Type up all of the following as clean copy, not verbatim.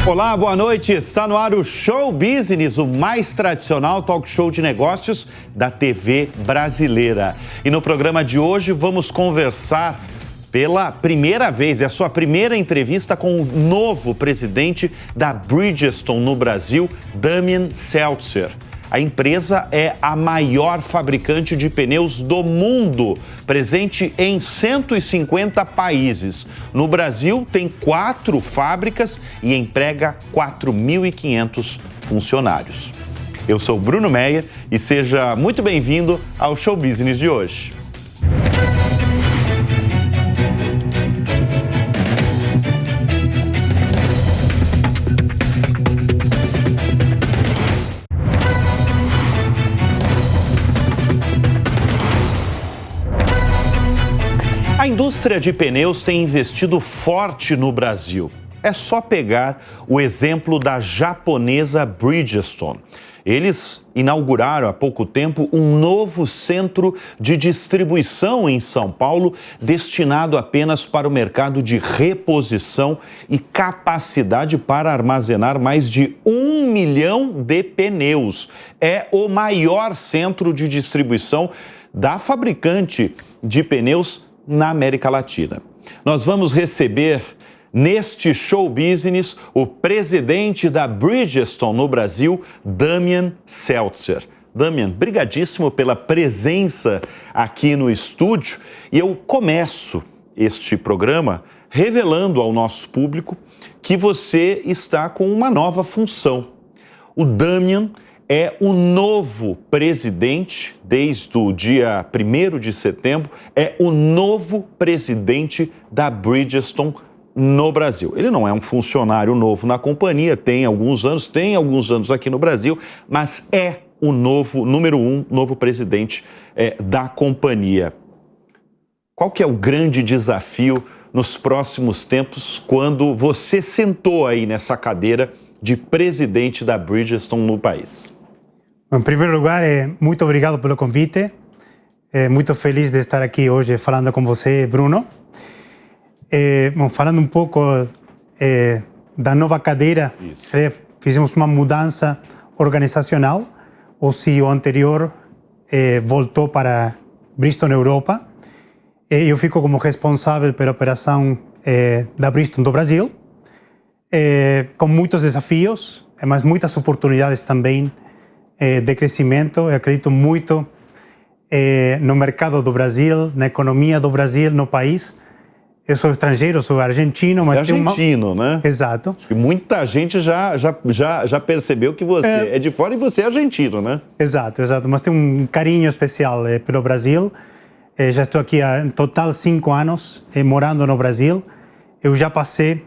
Olá, boa noite. Está no ar o Show Business, o mais tradicional talk show de negócios da TV brasileira. E no programa de hoje vamos conversar pela primeira vez, é a sua primeira entrevista com o novo presidente da Bridgestone no Brasil, Damien Seltzer. A empresa é a maior fabricante de pneus do mundo, presente em 150 países. No Brasil, tem 4 fábricas e emprega 4.500 funcionários. Eu sou Bruno Meyer e seja muito bem-vindo ao Show Business de hoje. A indústria de pneus tem investido forte no Brasil. É só pegar o exemplo da japonesa Bridgestone. Eles inauguraram há pouco tempo um novo centro de distribuição em São Paulo, destinado apenas para o mercado de reposição e capacidade para armazenar mais de 1 milhão de pneus. É o maior centro de distribuição da fabricante de pneus na América Latina. Nós vamos receber neste Show Business o presidente da Bridgestone no Brasil, Damien Seltzer. Damien, brigadíssimo pela presença aqui no estúdio. E eu começo este programa revelando ao nosso público que você está com uma nova função. O Damien é o novo presidente, desde o dia 1º de setembro, é o novo presidente da Bridgestone no Brasil. Ele não é um funcionário novo na companhia, tem alguns anos aqui no Brasil, mas é o novo, número 1, novo presidente da companhia. Qual que é o grande desafio nos próximos tempos quando você sentou aí nessa cadeira de presidente da Bridgestone no país? Em primeiro lugar, muito obrigado pelo convite. Muito feliz de estar aqui hoje falando com você, Bruno. Falando um pouco da nova cadeira, fizemos uma mudança organizacional. O CEO anterior voltou para Bridgestone Europa. Eu fico como responsável pela operação da Bridgestone do Brasil, com muitos desafios, mas muitas oportunidades também de crescimento. Eu acredito muito no mercado do Brasil, na economia do Brasil, no país. Eu sou estrangeiro, sou argentino, mas você é argentino, né? Exato. Acho que muita gente já percebeu que você é de fora e você é argentino, né? Exato. Mas tenho um carinho especial pelo Brasil. Já estou aqui há, em total, 5 anos morando no Brasil. Eu já passei,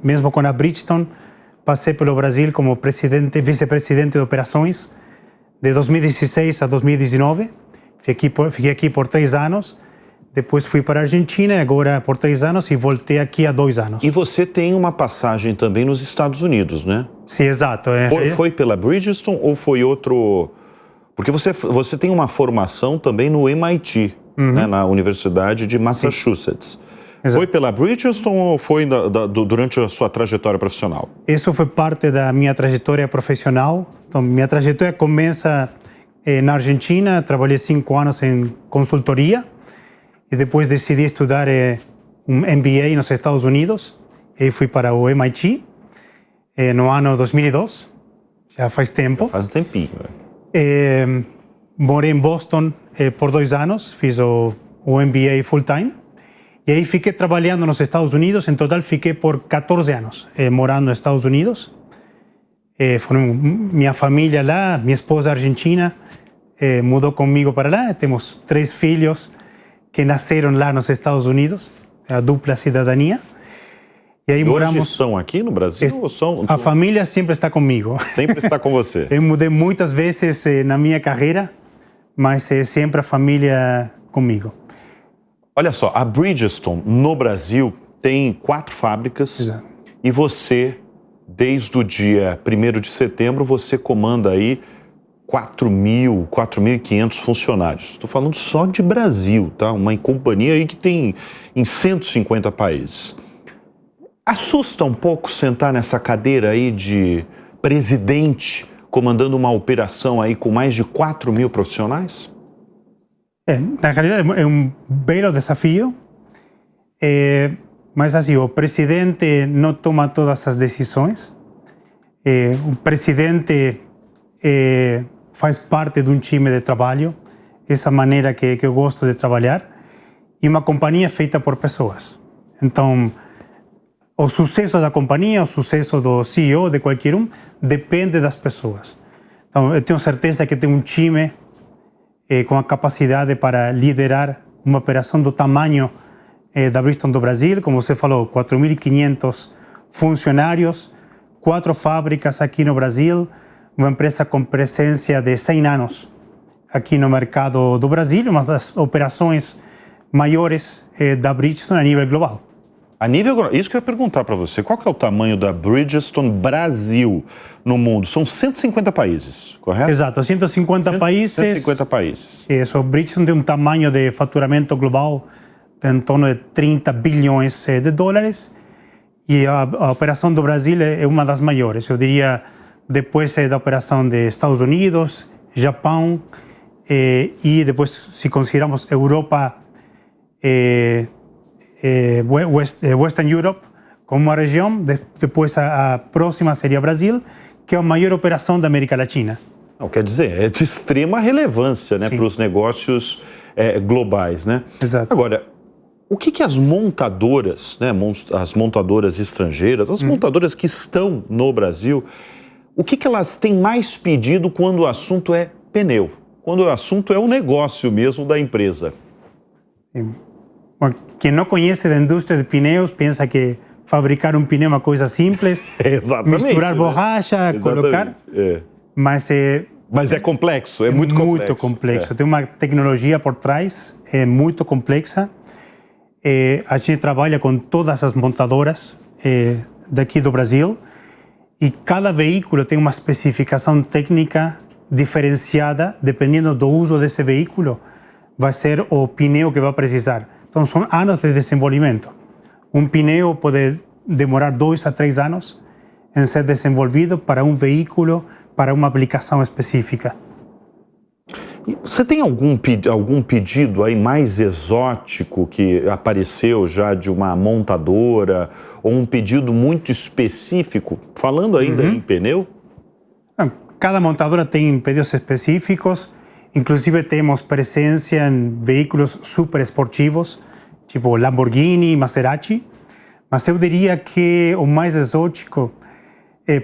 mesmo com a Bridgestone, passei pelo Brasil como vice-presidente de operações de 2016 a 2019. Fiquei aqui por 3 anos. Depois fui para a Argentina, agora por 3 anos, e voltei aqui há 2 anos. E você tem uma passagem também nos Estados Unidos, né? Sim, exato. Foi pela Bridgestone ou foi outro... Porque você tem uma formação também no MIT, né, na Universidade de Massachusetts. Sim. Foi pela Bridgestone ou foi durante a sua trajetória profissional? Isso foi parte da minha trajetória profissional. Então, minha trajetória começa na Argentina. Trabalhei 5 anos em consultoria e depois decidi estudar um MBA nos Estados Unidos. E fui para o MIT no ano 2002. Já faz tempo. Já faz um tempinho. Morei em Boston por 2 anos. Fiz o MBA full-time. E aí fiquei trabalhando nos Estados Unidos. Em total, fiquei por 14 anos morando nos Estados Unidos. Minha família lá, minha esposa argentina, mudou comigo para lá. Temos 3 filhos que nasceram lá nos Estados Unidos, a dupla cidadania. E aí moramos... Hoje estão aqui no Brasil? Ou são... A família sempre está comigo. Sempre está com você. Eu mudei muitas vezes na minha carreira, mas sempre a família comigo. Olha só, a Bridgestone no Brasil tem 4 fábricas. Exato. E você, desde o dia 1º de setembro, você comanda aí 4.500 funcionários. Estou falando só de Brasil, tá? Uma companhia aí que tem em 150 países. Assusta um pouco sentar nessa cadeira aí de presidente, comandando uma operação aí com mais de 4 mil profissionais? Na realidade é um belo desafio, mas assim, o presidente não toma todas as decisões. O presidente faz parte de um time de trabalho, essa maneira que eu gosto de trabalhar, e uma companhia feita por pessoas. Então, o sucesso da companhia, o sucesso do CEO, de qualquer depende das pessoas. Então, eu tenho certeza que tem um time com a capacidade para liderar uma operação do tamanho da Bridgestone do Brasil, como você falou, 4.500 funcionários, 4 fábricas aqui no Brasil, uma empresa com presença de 100 anos aqui no mercado do Brasil, uma das operações maiores da Bridgestone a nível global. Isso que eu ia perguntar para você, qual que é o tamanho da Bridgestone Brasil no mundo? São 150 países, correto? Exato, 150 países. 150 países. Isso, a Bridgestone tem um tamanho de faturamento global em torno de 30 bilhões de dólares e a operação do Brasil é uma das maiores. Eu diria, depois da operação dos Estados Unidos, Japão e depois, se consideramos Europa, Western Europe como uma região, depois a próxima seria Brasil, que é a maior operação da América Latina. Não, quer dizer, é de extrema relevância, né, para os negócios globais, né? Exato. Agora, o que as montadoras, né, as montadoras estrangeiras, as montadoras que estão no Brasil, o que elas têm mais pedido quando o assunto é pneu? Quando o assunto é o negócio mesmo da empresa? Quem não conhece da indústria de pneus pensa que fabricar um pneu é uma coisa simples, misturar borracha, colocar, mas é complexo, é muito complexo. Muito complexo. Tem uma tecnologia por trás, é muito complexa. A gente trabalha com todas as montadoras daqui do Brasil e cada veículo tem uma especificação técnica diferenciada, dependendo do uso desse veículo, vai ser o pneu que vai precisar. Então, são anos de desenvolvimento. Um pneu pode demorar 2 a 3 anos em ser desenvolvido para um veículo, para uma aplicação específica. Você tem algum pedido aí mais exótico que apareceu já de uma montadora ou um pedido muito específico, falando ainda em pneu? Cada montadora tem pedidos específicos. Inclusive temos presença em veículos super esportivos, tipo Lamborghini, Maserati. Mas eu diria que o mais exótico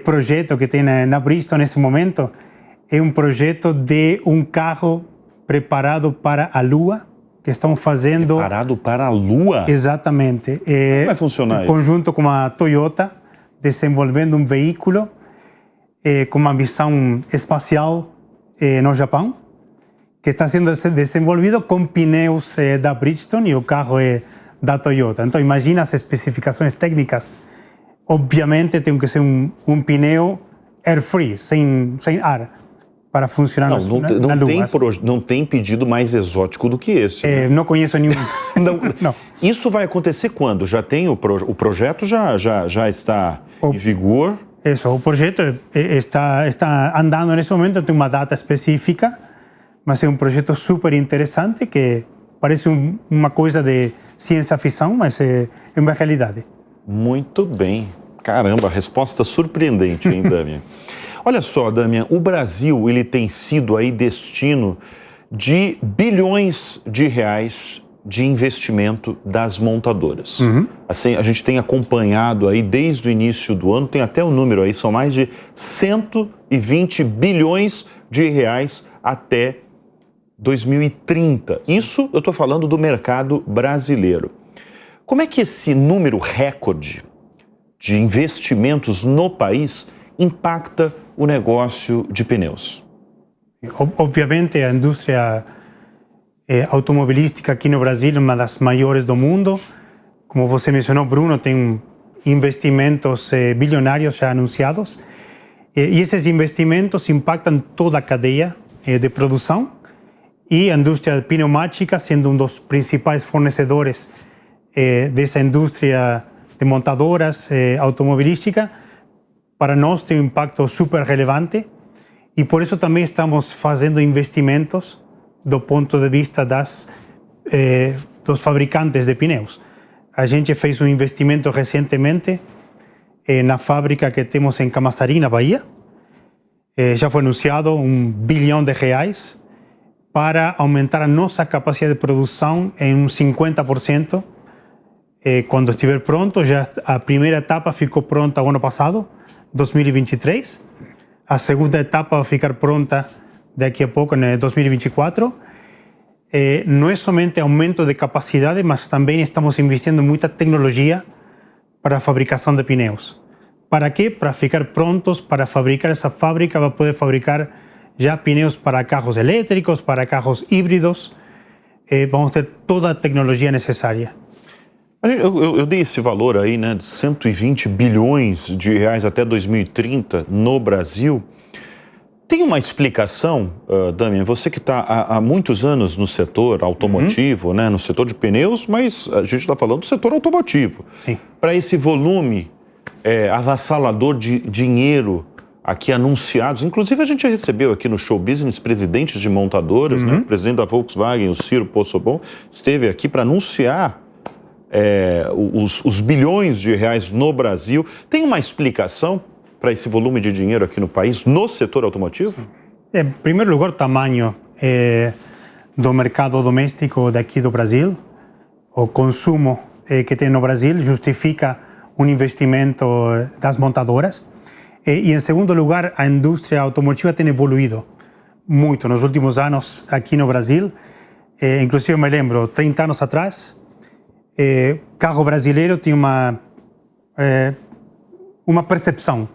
projeto que tem na Bridgestone nesse momento é um projeto de um carro preparado para a Lua, que estão fazendo... Preparado para a Lua? Exatamente. Como vai funcionar isso? Conjunto com a Toyota, desenvolvendo um veículo com uma missão espacial no Japão, que está sendo desenvolvido com pneus da Bridgestone e o carro é da Toyota. Então, imagina as especificações técnicas. Obviamente, tem que ser um pneu air-free, sem ar, para funcionar na Lua. Não tem pedido mais exótico do que esse. Né? Não conheço nenhum. Não. Isso vai acontecer quando? Já tem o projeto já está em vigor? Isso, o projeto está andando nesse momento, tem uma data específica, mas é um projeto super interessante que parece uma coisa de ciência-ficção, mas é uma realidade. Muito bem. Caramba, resposta surpreendente, hein, Damian? Olha só, Damian, o Brasil ele tem sido aí destino de bilhões de reais de investimento das montadoras. Assim, a gente tem acompanhado aí desde o início do ano, tem até o número aí, são mais de 120 bilhões de reais até 2030. Isso eu estou falando do mercado brasileiro. Como é que esse número recorde de investimentos no país impacta o negócio de pneus? Obviamente, a indústria automobilística aqui no Brasil é uma das maiores do mundo. Como você mencionou, Bruno, tem investimentos bilionários já anunciados. E esses investimentos impactam toda a cadeia de produção e a indústria pneumática sendo um dos principais fornecedores dessa indústria de montadoras automobilísticas, para nós tem um impacto super relevante e por isso também estamos fazendo investimentos do ponto de vista dos fabricantes de pneus. A gente fez um investimento recentemente na fábrica que temos em Camaçari, na Bahia. Já foi anunciado R$1 bilhão para aumentar a nossa capacidade de produção em 50%. Quando estiver pronto, já a primeira etapa ficou pronta o ano passado, 2023. A segunda etapa vai ficar pronta daqui a pouco, em 2024. Não é somente aumento de capacidade, mas também estamos investindo em muita tecnologia para a fabricação de pneus. Para quê? Para ficar prontos para fabricar. Essa fábrica vai poder fabricar já pneus para carros elétricos, para carros híbridos. Vamos ter toda a tecnologia necessária. Eu dei esse valor aí, né, de 120 bilhões de reais até 2030 no Brasil. Tem uma explicação, Damian, você que está há muitos anos no setor automotivo, né, no setor de pneus, mas a gente está falando do setor automotivo. Sim. Para esse volume avassalador de dinheiro aqui anunciados, inclusive a gente já recebeu aqui no Show Business presidentes de montadoras, né, o presidente da Volkswagen, o Ciro Poçobon, esteve aqui para anunciar os bilhões de reais no Brasil. Tem uma explicação para esse volume de dinheiro aqui no país, no setor automotivo? Em primeiro lugar, o tamanho do mercado doméstico daqui do Brasil, o consumo que tem no Brasil justifica um investimento das montadoras. E em segundo lugar, a indústria automotiva tem evoluído muito nos últimos anos aqui no Brasil. Inclusive, eu me lembro, 30 anos atrás, carro brasileiro tinha uma percepção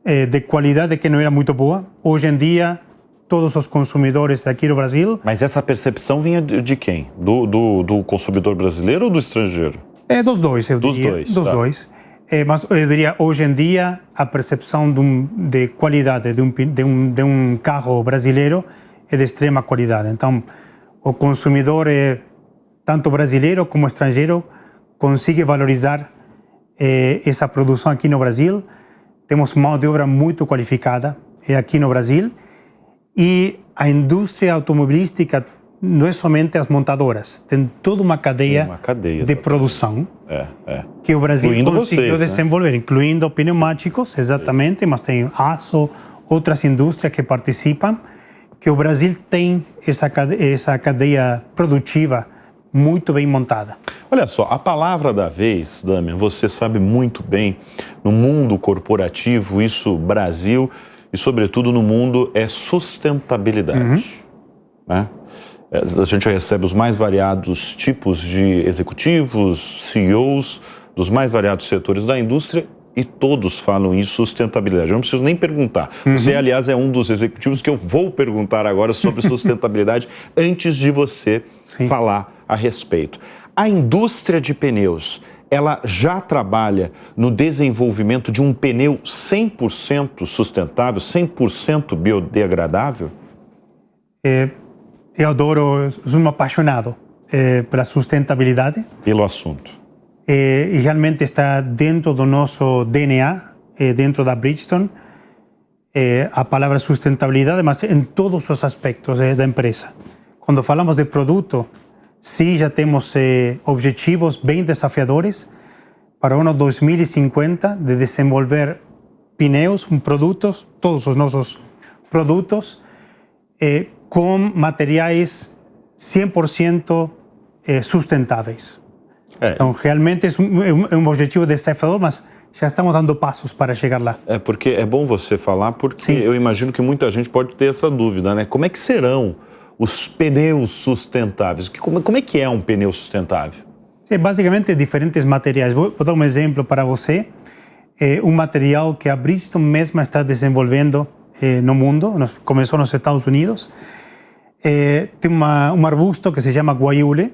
de qualidade que não era muito boa. Hoje em dia, todos os consumidores aqui no Brasil... Mas essa percepção vinha de quem? Do consumidor brasileiro ou do estrangeiro? Dos dois, eu diria. Dos dois. Mas eu diria, hoje em dia, a percepção de qualidade de um carro brasileiro é de extrema qualidade. Então, o consumidor, tanto brasileiro como estrangeiro, consegue valorizar essa produção aqui no Brasil. Temos mão de obra muito qualificada aqui no Brasil. E a indústria automobilística não é somente as montadoras, tem toda uma cadeia de produção que o Brasil conseguiu desenvolver, incluindo pneumáticos, exatamente, mas tem aço, outras indústrias que participam, que o Brasil tem essa cadeia produtiva muito bem montada. Olha só, a palavra da vez, Damian, você sabe muito bem, no mundo corporativo, isso, Brasil, e sobretudo no mundo, é sustentabilidade. Né? A gente recebe os mais variados tipos de executivos, CEOs, dos mais variados setores da indústria, e todos falam em sustentabilidade. Eu não preciso nem perguntar. Você, aliás, é um dos executivos que eu vou perguntar agora sobre sustentabilidade antes de você falar a respeito. A indústria de pneus, ela já trabalha no desenvolvimento de um pneu 100% sustentável, 100% biodegradável? Eu adoro, sou um apaixonado pela sustentabilidade. Pelo assunto. E realmente está dentro do nosso DNA, dentro da Bridgestone, a palavra sustentabilidade, mas em todos os aspectos da empresa. Quando falamos de produto, sim, já temos objetivos bem desafiadores para o ano 2050 de desenvolver pneus, produtos, todos os nossos produtos, com materiais 100% sustentáveis. Então, realmente é um objetivo desafiador, mas já estamos dando passos para chegar lá. Porque é bom você falar, porque eu imagino que muita gente pode ter essa dúvida, né? Como é que serão os pneus sustentáveis? Como é que é um pneu sustentável? Basicamente, diferentes materiais. Vou dar um exemplo para você. Um material que a Bridgestone mesma está desenvolvendo no mundo, começou nos Estados Unidos. Tem um arbusto que se chama guaiule,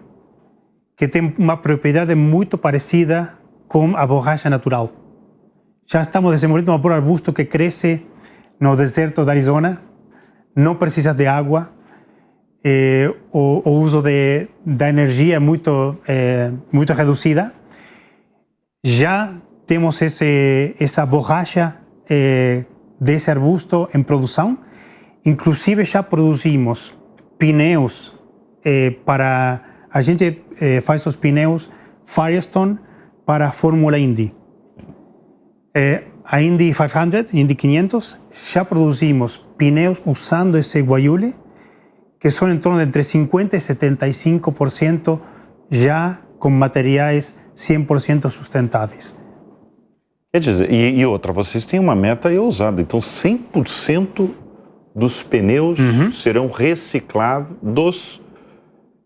que tem uma propriedade muito parecida com a borracha natural. Já estamos desenvolvendo um arbusto que cresce no deserto da Arizona, não precisa de água, o uso da energia é muito reduzida. ya tenemos esa borracha de ese arbusto en producción. Inclusive ya producimos pneus a gente faz os pneus Firestone para a Fórmula Indy. A Indy 500, Indy 500, ya producimos pneus usando ese guayule, que son en torno de entre 50 y 75% já com materiais 100% sustentáveis. Quer dizer, e outra, vocês têm uma meta aí ousada, então 100% dos pneus serão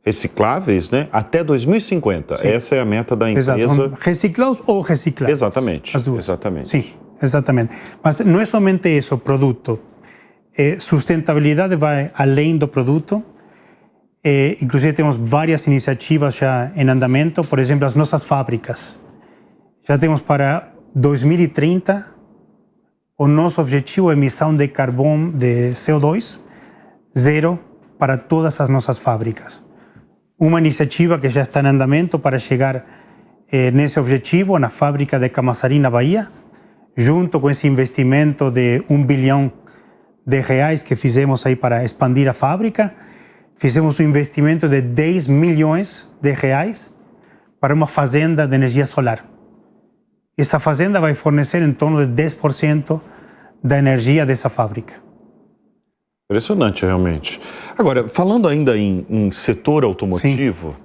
recicláveis, né, até 2050. Sim. Essa é a meta da empresa. Exato. Reciclados ou reciclados. Exatamente. As duas. Exatamente. Sim, exatamente. Mas não é somente isso, o produto. Sustentabilidade vai além do produto. Inclusive temos várias iniciativas já em andamento. Por exemplo, as nossas fábricas. Já temos para 2030 o nosso objetivo é emissão de carbono, de CO2, zero para todas as nossas fábricas. Uma iniciativa que já está em andamento para chegar nesse objetivo na fábrica de Camaçari, na Bahia, junto com esse investimento de R$1 bilhão que fizemos aí para expandir a fábrica. Fizemos um investimento de R$10 milhões para uma fazenda de energia solar. Essa fazenda vai fornecer em torno de 10% da energia dessa fábrica. Impressionante, realmente. Agora, falando ainda em setor automotivo,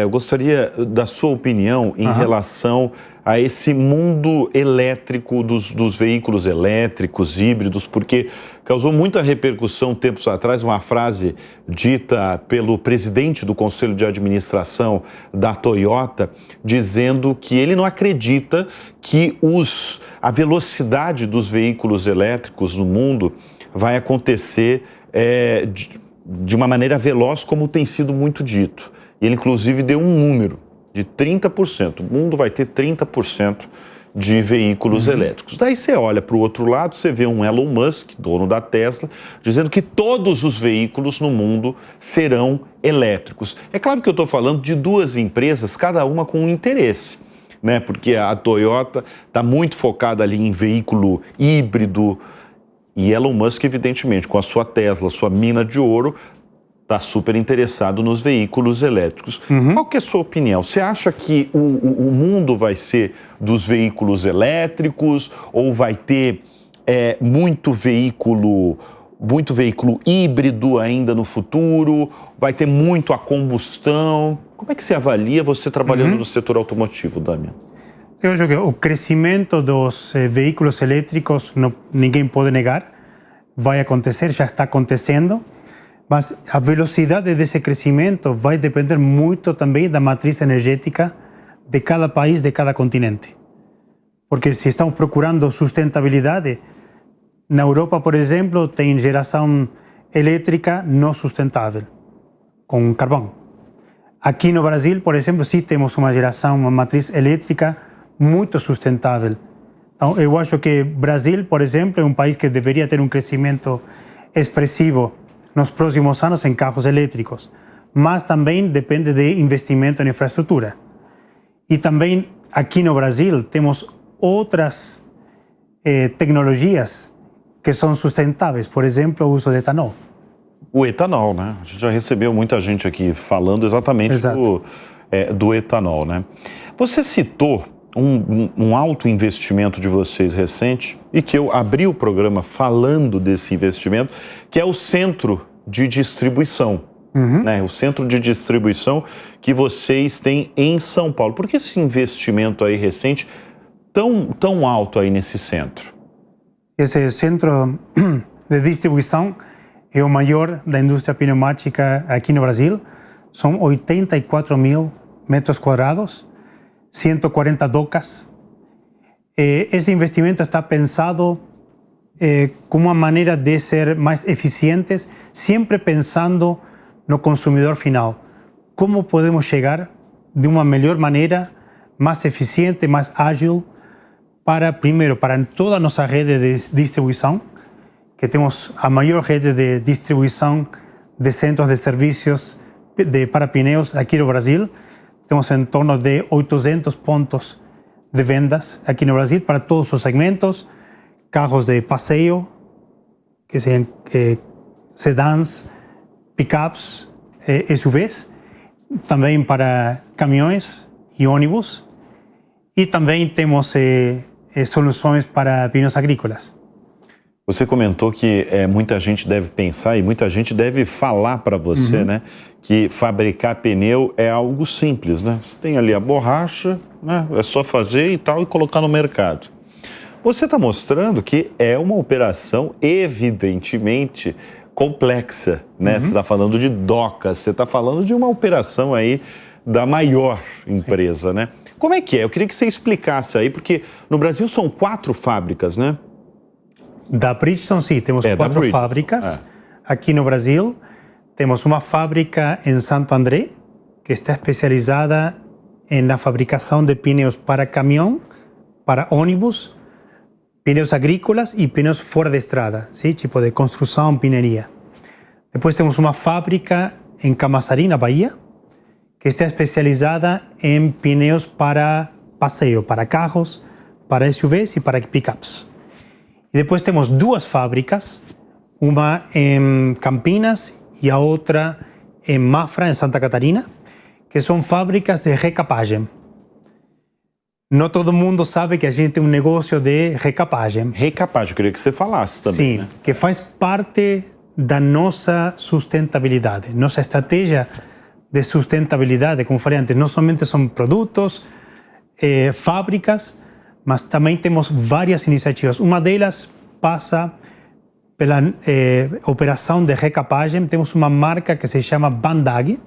eu gostaria da sua opinião em relação a esse mundo elétrico dos veículos elétricos, híbridos, porque causou muita repercussão tempos atrás uma frase dita pelo presidente do Conselho de Administração da Toyota, dizendo que ele não acredita que a velocidade dos veículos elétricos no mundo vai acontecer de uma maneira veloz, como tem sido muito dito. E ele, inclusive, deu um número de 30%. O mundo vai ter 30% de veículos elétricos. Daí você olha para o outro lado, você vê um Elon Musk, dono da Tesla, dizendo que todos os veículos no mundo serão elétricos. É claro que eu estou falando de duas empresas, cada uma com um interesse, né? Porque a Toyota está muito focada ali em veículo híbrido e Elon Musk, evidentemente, com a sua Tesla, sua mina de ouro, está super interessado nos veículos elétricos. Qual que é a sua opinião? Você acha que o mundo vai ser dos veículos elétricos ou vai ter muito veículo híbrido ainda no futuro? Vai ter muito a combustão? Como é que você avalia você trabalhando no setor automotivo, Damian? Eu acho que o crescimento dos veículos elétricos ninguém pode negar. Vai acontecer, já está acontecendo. Mas a velocidade desse crescimento vai depender muito também da matriz energética de cada país, de cada continente. Porque se estamos procurando sustentabilidade, na Europa, por exemplo, tem geração elétrica não sustentável, com carvão. Aqui no Brasil, por exemplo, sim temos uma matriz elétrica muito sustentável. Então, eu acho que o Brasil, por exemplo, é um país que deveria ter um crescimento expressivo nos próximos anos em carros elétricos, mas também depende de investimento em infraestrutura. E também aqui no Brasil temos outras tecnologias que são sustentáveis, por exemplo, o uso de etanol. O etanol, né? A gente já recebeu muita gente aqui falando exatamente do etanol, né? Você citou um alto investimento de vocês recente e que eu abri o programa falando desse investimento, que é o centro de distribuição, né? O centro de distribuição que vocês têm em São Paulo. Por que esse investimento aí recente tão alto aí nesse centro? Esse centro de distribuição é o maior da indústria pneumática aqui no Brasil. São 84 mil metros quadrados, 140 docas. Esse investimento está pensado como uma maneira de ser mais eficientes, sempre pensando no consumidor final. Como podemos chegar de uma melhor maneira, mais eficiente, mais ágil, primeiro, para toda a nossa rede de distribuição, que temos a maior rede de distribuição de centros de serviços para pneus aqui no Brasil. Temos em torno de 800 pontos de vendas aqui no Brasil para todos os segmentos, carros de passeio, que sejam sedãs, pickups, SUVs, também para caminhões e ônibus, e também temos soluções para pneus agrícolas. Você comentou que muita gente deve pensar e muita gente deve falar para você, né, que fabricar pneu é algo simples, né? Você tem ali a borracha, né, é só fazer e tal e colocar no mercado. Você está mostrando que é uma operação evidentemente complexa, né? Você está falando de docas, você está falando de uma operação aí da maior empresa, né? Como é que é? Eu queria que você explicasse aí, porque no Brasil são 4 fábricas, né? Da Bridgestone, sim, temos 4 fábricas aqui no Brasil. Temos uma fábrica em Santo André, que está especializada na fabricação de pneus para caminhão, para ônibus, pneus agrícolas e pneus fora de estrada, ¿sí? Tipo de construção, pineria. Depois temos uma fábrica em Camaçari, na Bahia, que está especializada em pneus para passeio, para carros, para SUVs e para pickups. E depois temos 2 fábricas, uma em Campinas e a outra em Mafra, em Santa Catarina, que são fábricas de recapagem. Não todo mundo sabe que a gente tem um negócio de recapagem. Recapagem, eu queria que você falasse também. Sim, né? Que faz parte da nossa sustentabilidade. Nossa estratégia de sustentabilidade, como falei antes, não somente são produtos, fábricas, mas também temos várias iniciativas. Uma delas passa pela operação de recapagem. Temos uma marca que se chama Bandag,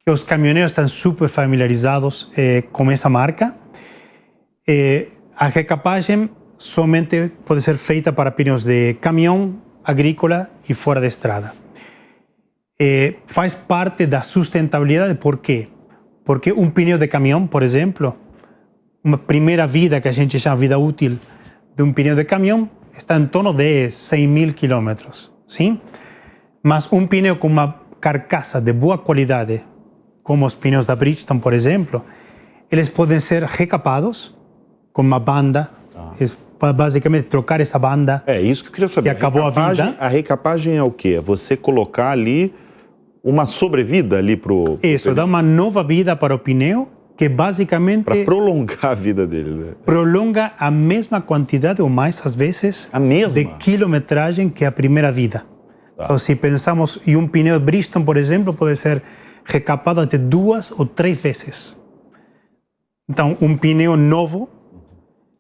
que os caminhoneiros estão super familiarizados com essa marca. A recapagem somente pode ser feita para pneus de caminhão, agrícola e fora de estrada. Faz parte da sustentabilidade. Por quê? Porque um pneu de caminhão, por exemplo, uma primeira vida, que a gente chama vida útil de um pneu de caminhão, está em torno de 100.000 quilômetros, sim? Mas um pneu com uma carcaça de boa qualidade, como os pneus da Bridgestone, por exemplo, eles podem ser recapados com uma banda, basicamente trocar essa banda. É isso que eu queria saber. E acabou a vida. A recapagem é o quê? É você colocar ali uma sobrevida ali pro Isso, dá uma nova vida para o pneu, que basicamente... Para prolongar a vida dele, né? Prolonga a mesma quantidade, ou mais às vezes, de quilometragem que a primeira vida. Então, se pensamos em um pneu Bridgestone, por exemplo, pode ser recapado até 2 ou 3 vezes. Então, um pneu novo,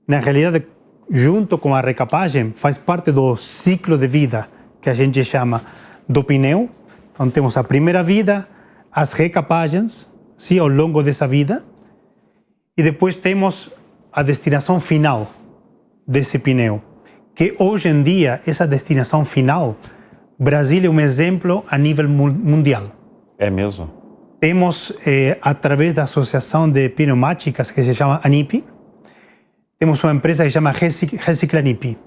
na realidade, junto com a recapagem, faz parte do ciclo de vida que a gente chama do pneu. Então, temos a primeira vida, as recapagens, sim, ao longo dessa vida, e depois temos a destinação final desse pneu, que hoje em dia, essa destinação final, Brasil é um exemplo a nível mundial. É mesmo? Temos, através da Associação de Pneumáticas, que se chama ANIP, temos uma empresa que se chama Recicla ANIP,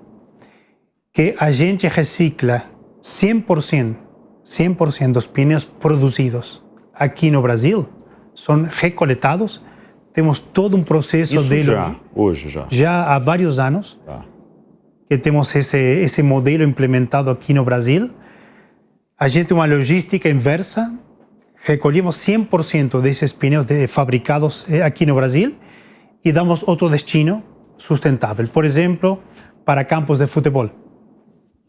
que a gente recicla 100% dos pneus produzidos aqui no Brasil, são recoletados. Temos todo um processo hoje já. Já há vários anos que temos esse modelo implementado aqui no Brasil. A gente tem uma logística inversa. Recolhemos 100% desses pneus fabricados aqui no Brasil e damos outro destino sustentável. Por exemplo, para campos de futebol.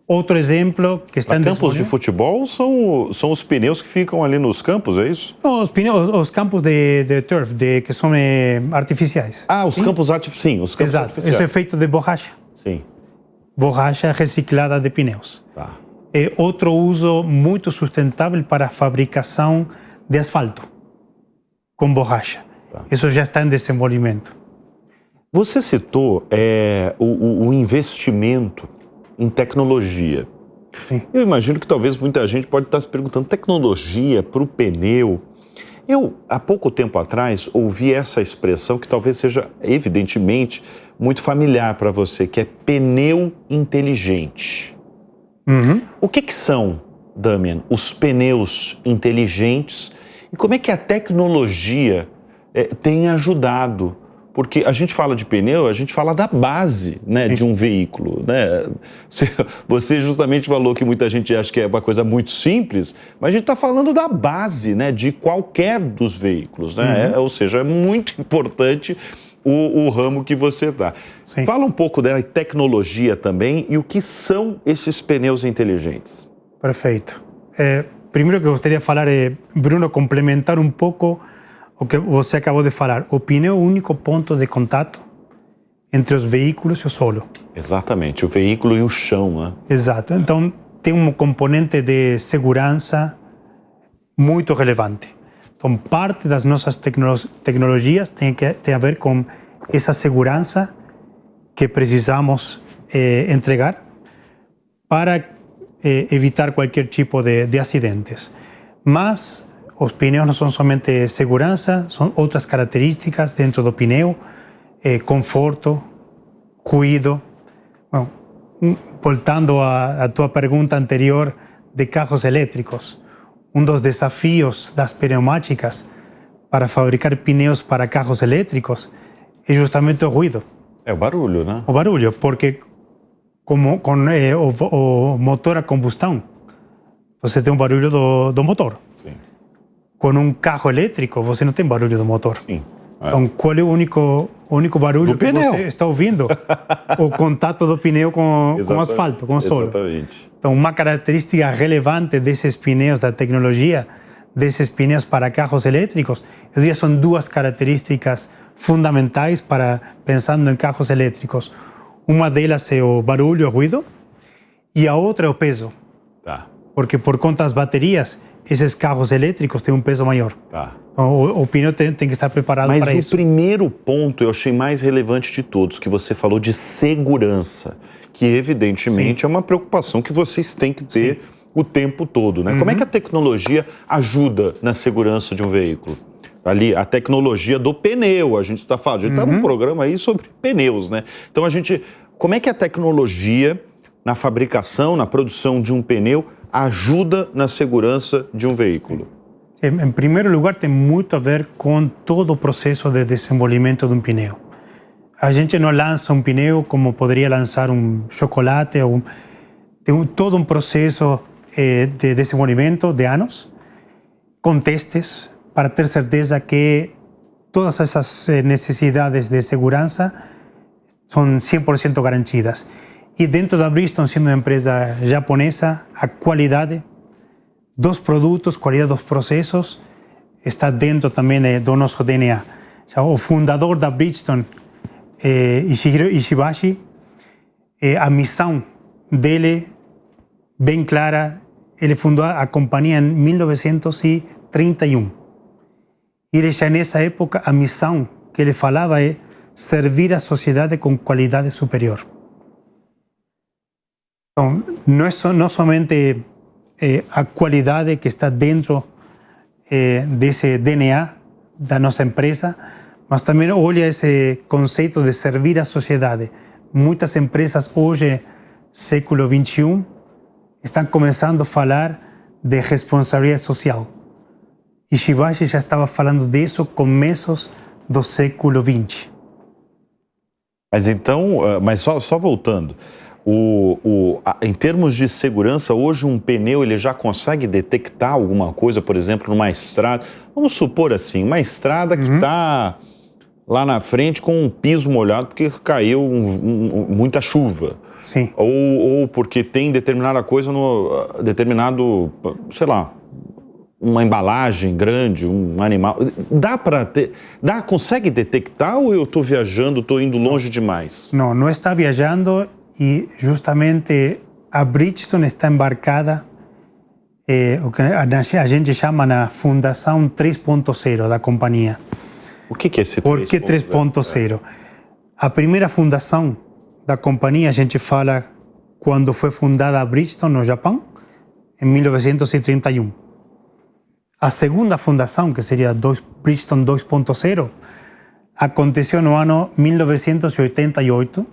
Outro exemplo que está em campos de futebol são os pneus que ficam ali nos campos, é isso? Não, os campos de turf, que são artificiais. Os campos artificiais. Sim, os campos artificiais. Isso é feito de borracha. Sim. Borracha reciclada de pneus. É outro uso muito sustentável para a fabricação de asfalto com borracha. Isso já está em desenvolvimento. Você citou o investimento em tecnologia. Sim. Eu imagino que talvez muita gente pode estar se perguntando, tecnologia para o pneu. Eu, há pouco tempo atrás, ouvi essa expressão que talvez seja, evidentemente, muito familiar para você, que é pneu inteligente. O que são, Damian, os pneus inteligentes E como é que a tecnologia tem ajudado? Porque a gente fala de pneu, a gente fala da base, né, de um veículo, né? Você justamente falou que muita gente acha que é uma coisa muito simples, mas a gente está falando da base, né, de qualquer dos veículos, né? Ou seja, é muito importante o ramo que você está. Fala um pouco da tecnologia também e o que são esses pneus inteligentes. Perfeito. Primeiro que eu gostaria de falar é, Bruno, complementar um pouco o que você acabou de falar. O pneu é o único ponto de contato entre os veículos e o solo. Exatamente, o veículo e o chão, né? Exato. Então, tem um componente de segurança muito relevante. Então, parte das nossas tecnologias tem a ver com essa segurança que precisamos entregar para evitar qualquer tipo de acidentes. Mas os pneus não são somente segurança, são outras características dentro do pneu, conforto, cuidado. Bom, voltando à tua pergunta anterior de carros elétricos, dos desafios das pneumáticas para fabricar pneus para carros elétricos é justamente o ruído. É o barulho, né? O barulho, porque com o motor a combustão, você tem um barulho do motor. Sim. Com carro elétrico, você não tem barulho do motor. Sim. Então, qual é o único barulho que você está ouvindo? O contato do pneu com o asfalto, com o solo. Exatamente. Então, uma característica relevante desses pneus, da tecnologia, desses pneus para carros elétricos, eu diria são duas características fundamentais para pensando em carros elétricos. Uma delas é o barulho, o ruído, e a outra é o peso. Tá. Porque por conta das baterias, esses carros elétricos têm um peso maior. Tá. O pneu tem que estar preparado para isso. Mas o primeiro ponto eu achei mais relevante de todos, que você falou de segurança, que evidentemente é uma preocupação que vocês têm que ter o tempo todo, né? Como é que a tecnologia ajuda na segurança de um veículo? Ali, a tecnologia do pneu, a gente está falando, a gente está num programa aí sobre pneus, né? Então como é que a tecnologia na fabricação, na produção de um pneu ajuda na segurança de um veículo? Em primeiro lugar, tem muito a ver com todo o processo de desenvolvimento de um pneu. A gente não lança um pneu como poderia lançar um chocolate. Tem todo um processo de desenvolvimento de anos, com testes, para ter certeza que todas essas necessidades de segurança são 100% garantidas. E dentro da Bridgestone, sendo uma empresa japonesa, a qualidade dos produtos, qualidade dos processos, está dentro também do nosso DNA. O fundador da Bridgestone, Ishihiro Ishibashi, a missão dele, bem clara, ele fundou a companhia em 1931. E já nessa época, a missão que ele falava é servir a sociedade com qualidade superior. Então, não somente a qualidade que está dentro desse DNA da nossa empresa, mas também olha esse conceito de servir a sociedade. Muitas empresas hoje, século XXI, estão começando a falar de responsabilidade social. Ishibashi já estava falando disso começos do século XX. Mas então, só voltando, em termos de segurança, hoje um pneu ele já consegue detectar alguma coisa, por exemplo, numa estrada. Vamos supor assim, uma estrada que está lá na frente com um piso molhado porque caiu muita chuva. Sim. Ou porque tem determinada coisa sei lá, uma embalagem grande, um animal. Consegue detectar ou eu estou viajando, estou indo longe demais? Não está viajando. E justamente a Bridgestone está embarcada, o que a gente chama na Fundação 3.0 da companhia. O que é esse 3.0? Por que 3.0? A primeira fundação da companhia, a gente fala quando foi fundada a Bridgestone no Japão, em 1931. A segunda fundação, que seria Bridgestone 2.0, aconteceu no ano 1988,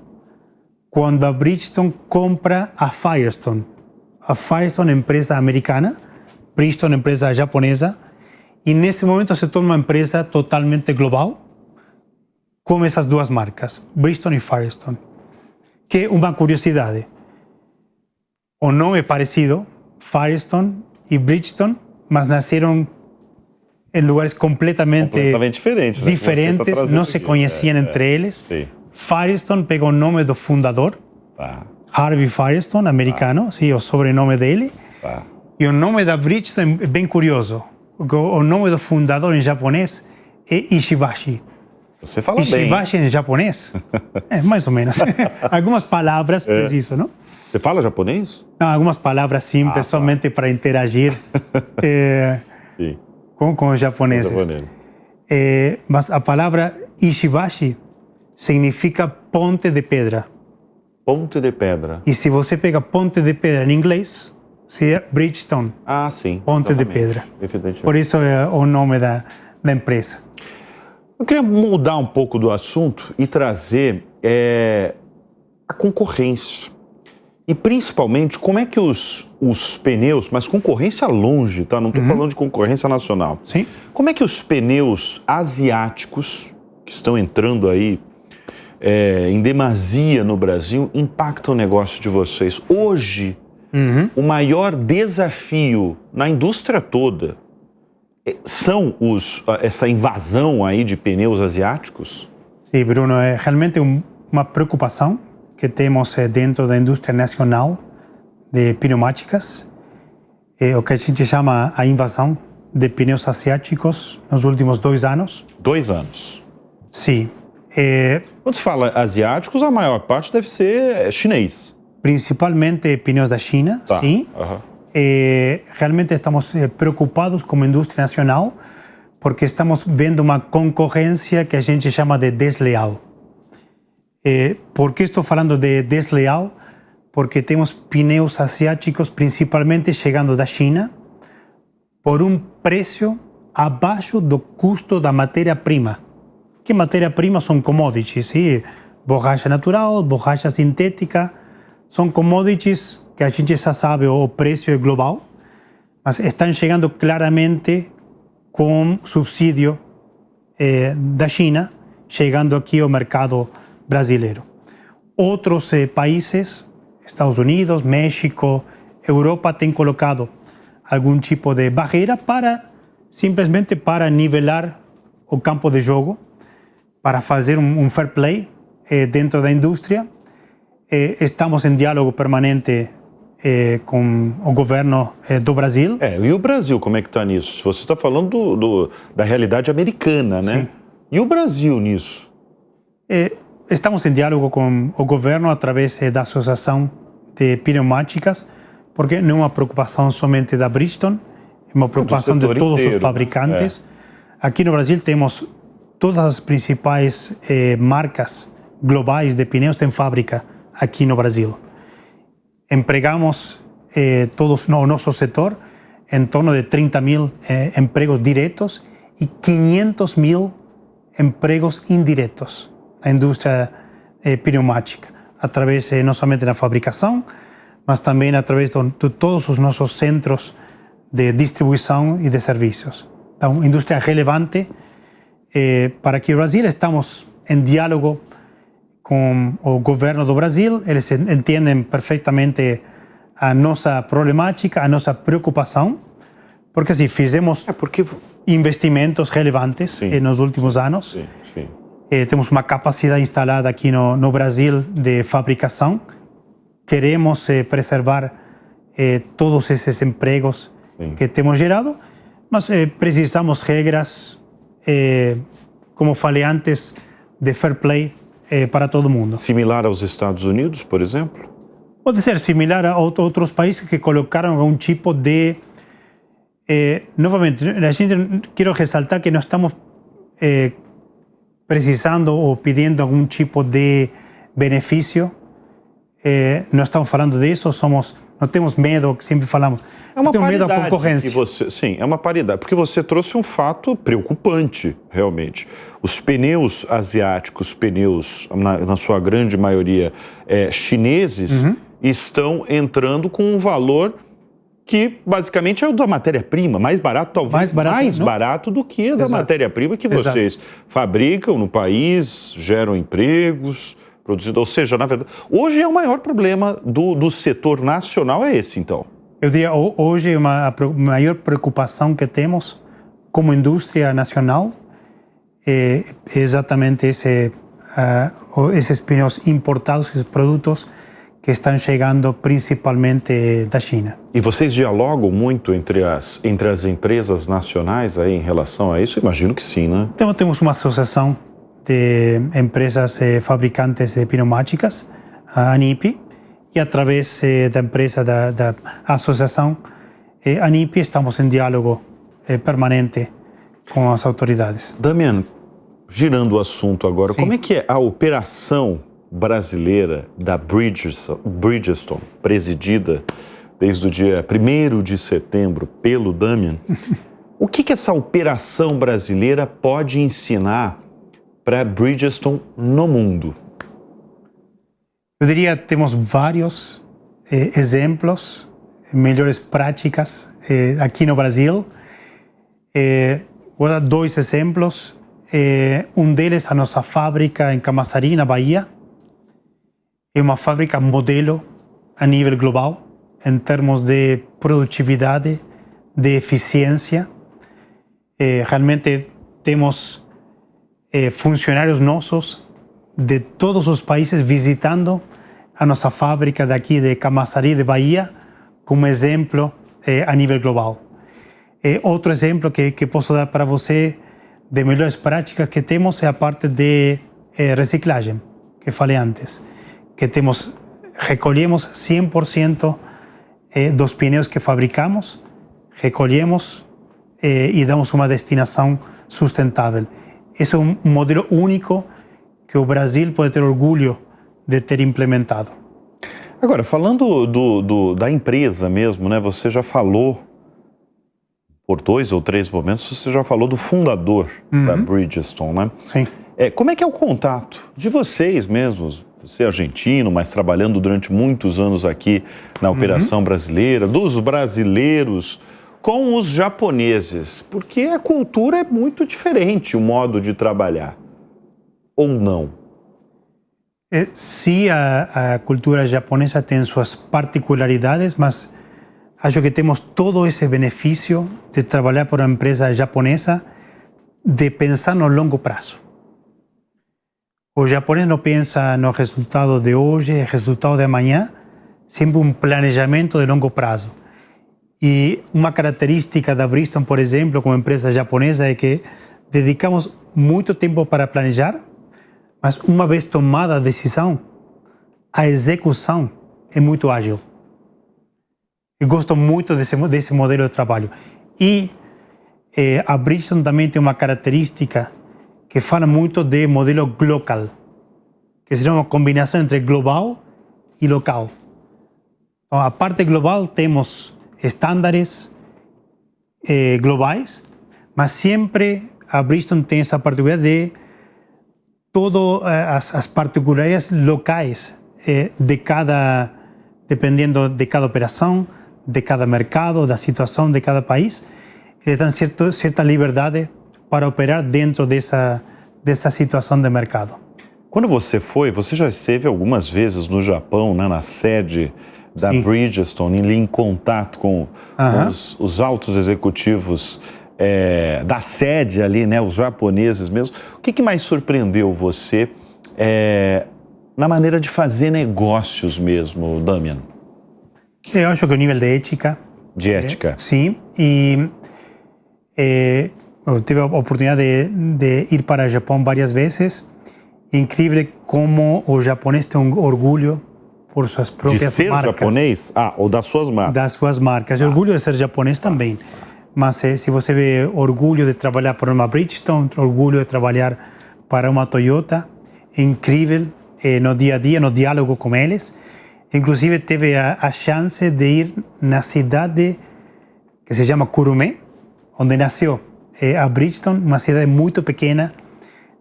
quando a Bridgestone compra a Firestone. A Firestone, empresa americana, Bridgestone, empresa japonesa, E nesse momento se torna uma empresa totalmente global, com essas duas marcas, Bridgestone e Firestone. Que uma curiosidade, o nome é parecido, Firestone e Bridgestone, mas nasceram em lugares completamente diferentes, diferentes, não se conheciam entre eles. Sim. Firestone pegou o nome do fundador, Harvey Firestone, americano, sim, o sobrenome dele. E o nome da Bridgestone é bem curioso. O nome do fundador em japonês é Ishibashi. Você fala Ishibashi em japonês? Mais ou menos. Algumas palavras precisas, não? Você fala japonês? Não, algumas palavras simples, somente para interagir com os japoneses. Mas a palavra Ishibashi significa ponte de pedra. Ponte de pedra. E se você pega ponte de pedra em inglês, seria Bridgestone. Sim. Ponte de pedra. Por isso é o nome da empresa. Eu queria mudar um pouco do assunto e trazer a concorrência. E principalmente, como é que os pneus, mas concorrência longe, tá? Não estou falando de concorrência nacional. Sim. Como é que os pneus asiáticos, que estão entrando aí em demasia no Brasil, impactam o negócio de vocês? Hoje, o maior desafio na indústria toda são essa invasão aí de pneus asiáticos? Sim, Bruno, é realmente uma preocupação que temos dentro da indústria nacional de pneumáticas, o que a gente chama a invasão de pneus asiáticos nos últimos 2 anos. 2 anos? Sim. Quando se fala asiáticos, a maior parte deve ser chinês. Principalmente pneus da China, sim. Realmente estamos preocupados como indústria nacional porque estamos vendo uma concorrência que a gente chama de desleal. Por que estou falando de desleal? Porque temos pneus asiáticos principalmente chegando da China por um preço abaixo do custo da matéria-prima. Que matéria-prima são commodities, sim? Borracha natural, borracha sintética, são commodities que a gente já sabe o preço é global, mas estão chegando claramente com subsídio da China, chegando aqui ao mercado brasileiro. Outros países, Estados Unidos, México, Europa, têm colocado algum tipo de barreira simplesmente para nivelar o campo de jogo, para fazer um fair play dentro da indústria. Estamos em diálogo permanente com o governo do Brasil. E o Brasil, como é que está nisso? Você está falando da realidade americana, né? Sim. E o Brasil nisso? Estamos em diálogo com o governo através da Associação de Pneumáticas, porque não é uma preocupação somente da Bridgestone, é uma preocupação de todos os fabricantes. Aqui no Brasil temos todas as principais marcas globais de pneus têm fábrica aqui no Brasil. Empregamos todos no nosso setor em torno de 30.000 empregos diretos e 500.000 empregos indiretos na indústria pneumática, através não somente da fabricação, mas também através de todos os nossos centros de distribuição e de serviços. Então, indústria relevante para aqui no Brasil. Estamos em diálogo com o governo do Brasil, eles entendem perfeitamente a nossa problemática, a nossa preocupação, porque assim, fizemos investimentos relevantes nos últimos anos. Sim. Temos uma capacidade instalada aqui no Brasil de fabricação. Queremos preservar todos esses empregos que temos gerado, mas precisamos regras, como falei antes, de fair play para todo mundo. Similar aos Estados Unidos, por exemplo? Pode ser similar a outros países que colocaram um tipo de... novamente, quero ressaltar que não estamos precisando ou pedindo algum tipo de benefício. Não estamos falando disso, não temos medo, que sempre falamos. Não temos medo da concorrência. Sim, é uma paridade, porque você trouxe um fato preocupante, realmente. Os pneus asiáticos, na sua grande maioria chineses, estão entrando com um valor que basicamente é o da matéria-prima, mais barato, talvez mais barato do que da matéria-prima que vocês fabricam no país, geram empregos, produzidos. Ou seja, na verdade, hoje é o maior problema do setor nacional é esse, então. Eu diria, hoje a maior preocupação que temos como indústria nacional é exatamente esses pneus importados, esses produtos que estão chegando principalmente da China. E vocês dialogam muito entre as empresas nacionais aí em relação a isso? Eu imagino que sim, né? Então, temos uma associação de empresas fabricantes de pneumáticas, a ANIP, e através da empresa da associação ANIP estamos em diálogo permanente com as autoridades. Damian, girando o assunto agora, como é que é a operação brasileira da Bridgestone, presidida desde o dia 1º de setembro pelo Damian? O que essa operação brasileira pode ensinar para a Bridgestone no mundo? Eu diria que temos vários exemplos, melhores práticas aqui no Brasil. Vou dar 2 exemplos. Um deles é a nossa fábrica em Camaçari, na Bahia. É uma fábrica modelo a nível global, em termos de produtividade, de eficiência. Realmente temos funcionários nossos de todos os países visitando a nossa fábrica daqui de Camaçari, de Bahia, como exemplo a nível global. Outro exemplo que posso dar para você de melhores práticas que temos é a parte de reciclagem, que falei antes, que recolhemos 100% dos pneus que fabricamos, recolhemos e damos uma destinação sustentável. Esse é um modelo único que o Brasil pode ter orgulho de ter implementado. Agora, falando da empresa mesmo, né? Você já falou, por 2 ou 3 momentos, você já falou do fundador da Bridgestone, né? Sim. Como é que é o contato de vocês mesmos? Você é argentino, mas trabalhando durante muitos anos aqui na operação brasileira, dos brasileiros com os japoneses, porque a cultura é muito diferente, o modo de trabalhar. Ou não? Sim, a cultura japonesa tem suas particularidades, mas acho que temos todo esse benefício de trabalhar por uma empresa japonesa, de pensar no longo prazo. O japonês não pensa no resultado de hoje, resultado de amanhã, sempre um planejamento de longo prazo. E uma característica da Bridgestone, por exemplo, como empresa japonesa, é que dedicamos muito tempo para planejar, mas uma vez tomada a decisão, a execução é muito ágil. Eu gosto muito desse modelo de trabalho. E a Bridgestone também tem uma característica que fala muito de modelo global, que seria uma combinação entre global e local. Então, a parte global temos estándares globais, mas sempre a Bridgestone tem essa particularidade de todas as particularidades locais dependendo de cada operação, de cada mercado, da situação de cada país. Ele tem certa liberdade para operar dentro dessa situação de mercado. Quando você já esteve algumas vezes no Japão, né, na sede da Bridgestone, em contato com os altos executivos da sede ali, né, os japoneses mesmo. O que mais surpreendeu você na maneira de fazer negócios mesmo, Damian? Eu acho que o nível de ética. De ética? Sim, e eu tive a oportunidade de ir para o Japão várias vezes. Incrível como o japonês tem um orgulho por suas próprias marcas. De ser japonês? Ou das suas marcas? Das suas marcas. Orgulho de ser japonês também. Mas se você vê orgulho de trabalhar para uma Bridgestone, orgulho de trabalhar para uma Toyota, é incrível no dia a dia, no diálogo com eles. Inclusive, teve a chance de ir na cidade que se chama Kurume, onde nasceu a Bridgestone, uma cidade muito pequena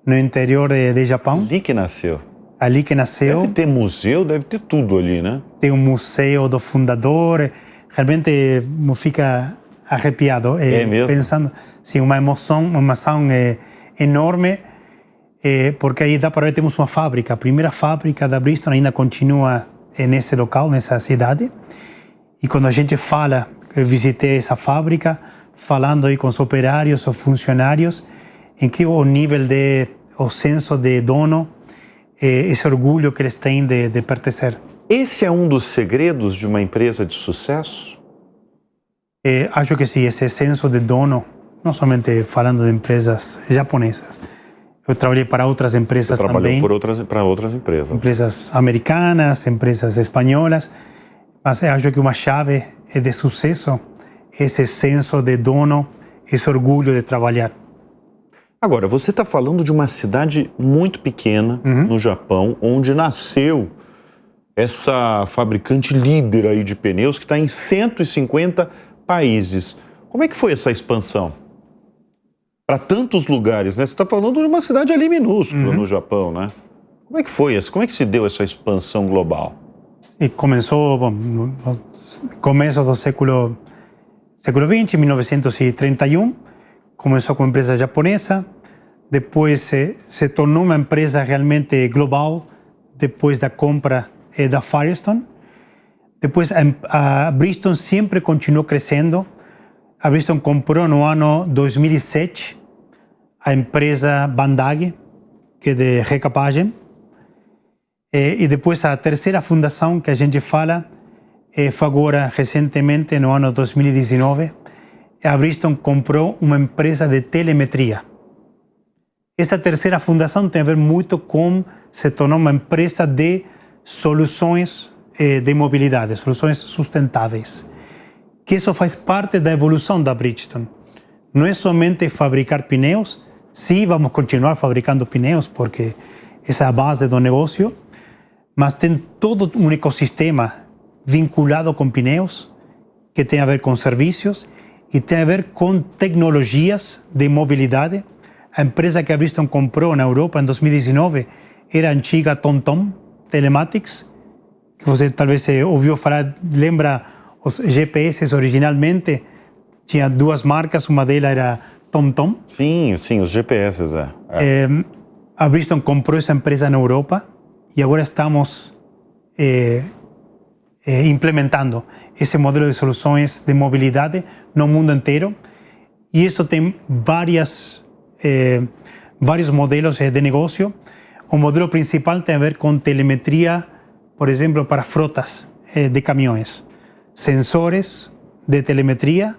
no interior de Japão. Ali que nasceu? Ali que nasceu. Deve ter museu, deve ter tudo ali, né? Tem um museu do fundador, realmente me fica arrepiado mesmo? pensando, sim, uma emoção enorme, porque aí dá para ver, temos uma fábrica, a primeira fábrica da Bridgestone ainda continua nesse local, nessa cidade, e quando a gente fala, eu visitei essa fábrica, falando aí com os operários, os funcionários, em que o nível o senso de dono, esse orgulho que eles têm de pertencer. Esse é um dos segredos de uma empresa de sucesso? Acho que sim, esse senso de dono, não somente falando de empresas japonesas. Eu trabalhei para outras empresas também. Trabalhou para outras empresas. Empresas americanas, empresas espanholas, mas acho que uma chave de sucesso é esse senso de dono, esse orgulho de trabalhar. Agora, você está falando de uma cidade muito pequena no Japão, onde nasceu essa fabricante líder aí de pneus que está em 150 países. Como é que foi essa expansão? Para tantos lugares, né? Você está falando de uma cidade ali minúscula no Japão, né? Como é que foi isso? Como é que se deu essa expansão global? E começou, no começo do século XX, 1931, começou com uma empresa japonesa, depois se tornou uma empresa realmente global, depois da compra da Firestone. Depois a Bridgestone sempre continuou crescendo. A Bridgestone comprou no ano 2007 a empresa Bandage, que é de recapagem. E depois a terceira fundação que a gente fala foi agora, recentemente, no ano 2019, a Bridgestone comprou uma empresa de telemetria. Essa terceira fundação tem a ver muito com se tornar uma empresa de soluções de mobilidade, soluções sustentáveis. Que isso faz parte da evolução da Bridgestone. Não é somente fabricar pneus, sim, vamos continuar fabricando pneus, porque essa é a base do negócio, mas tem todo um ecossistema vinculado com pneus, que tem a ver com serviços e tem a ver com tecnologias de mobilidade. A empresa que a Bridgestone comprou na Europa em 2019 era a antiga TomTom Telematics, que você talvez ouviu falar, lembra os GPS originalmente, tinha duas marcas, uma delas era TomTom. Sim, os GPS, A Bridgestone comprou essa empresa na Europa e agora estamos implementando esse modelo de soluções de mobilidade no mundo inteiro. E isso tem vários modelos de negócio. O modelo principal tem a ver com telemetria, por exemplo, para frotas de caminhões. Sensores de telemetria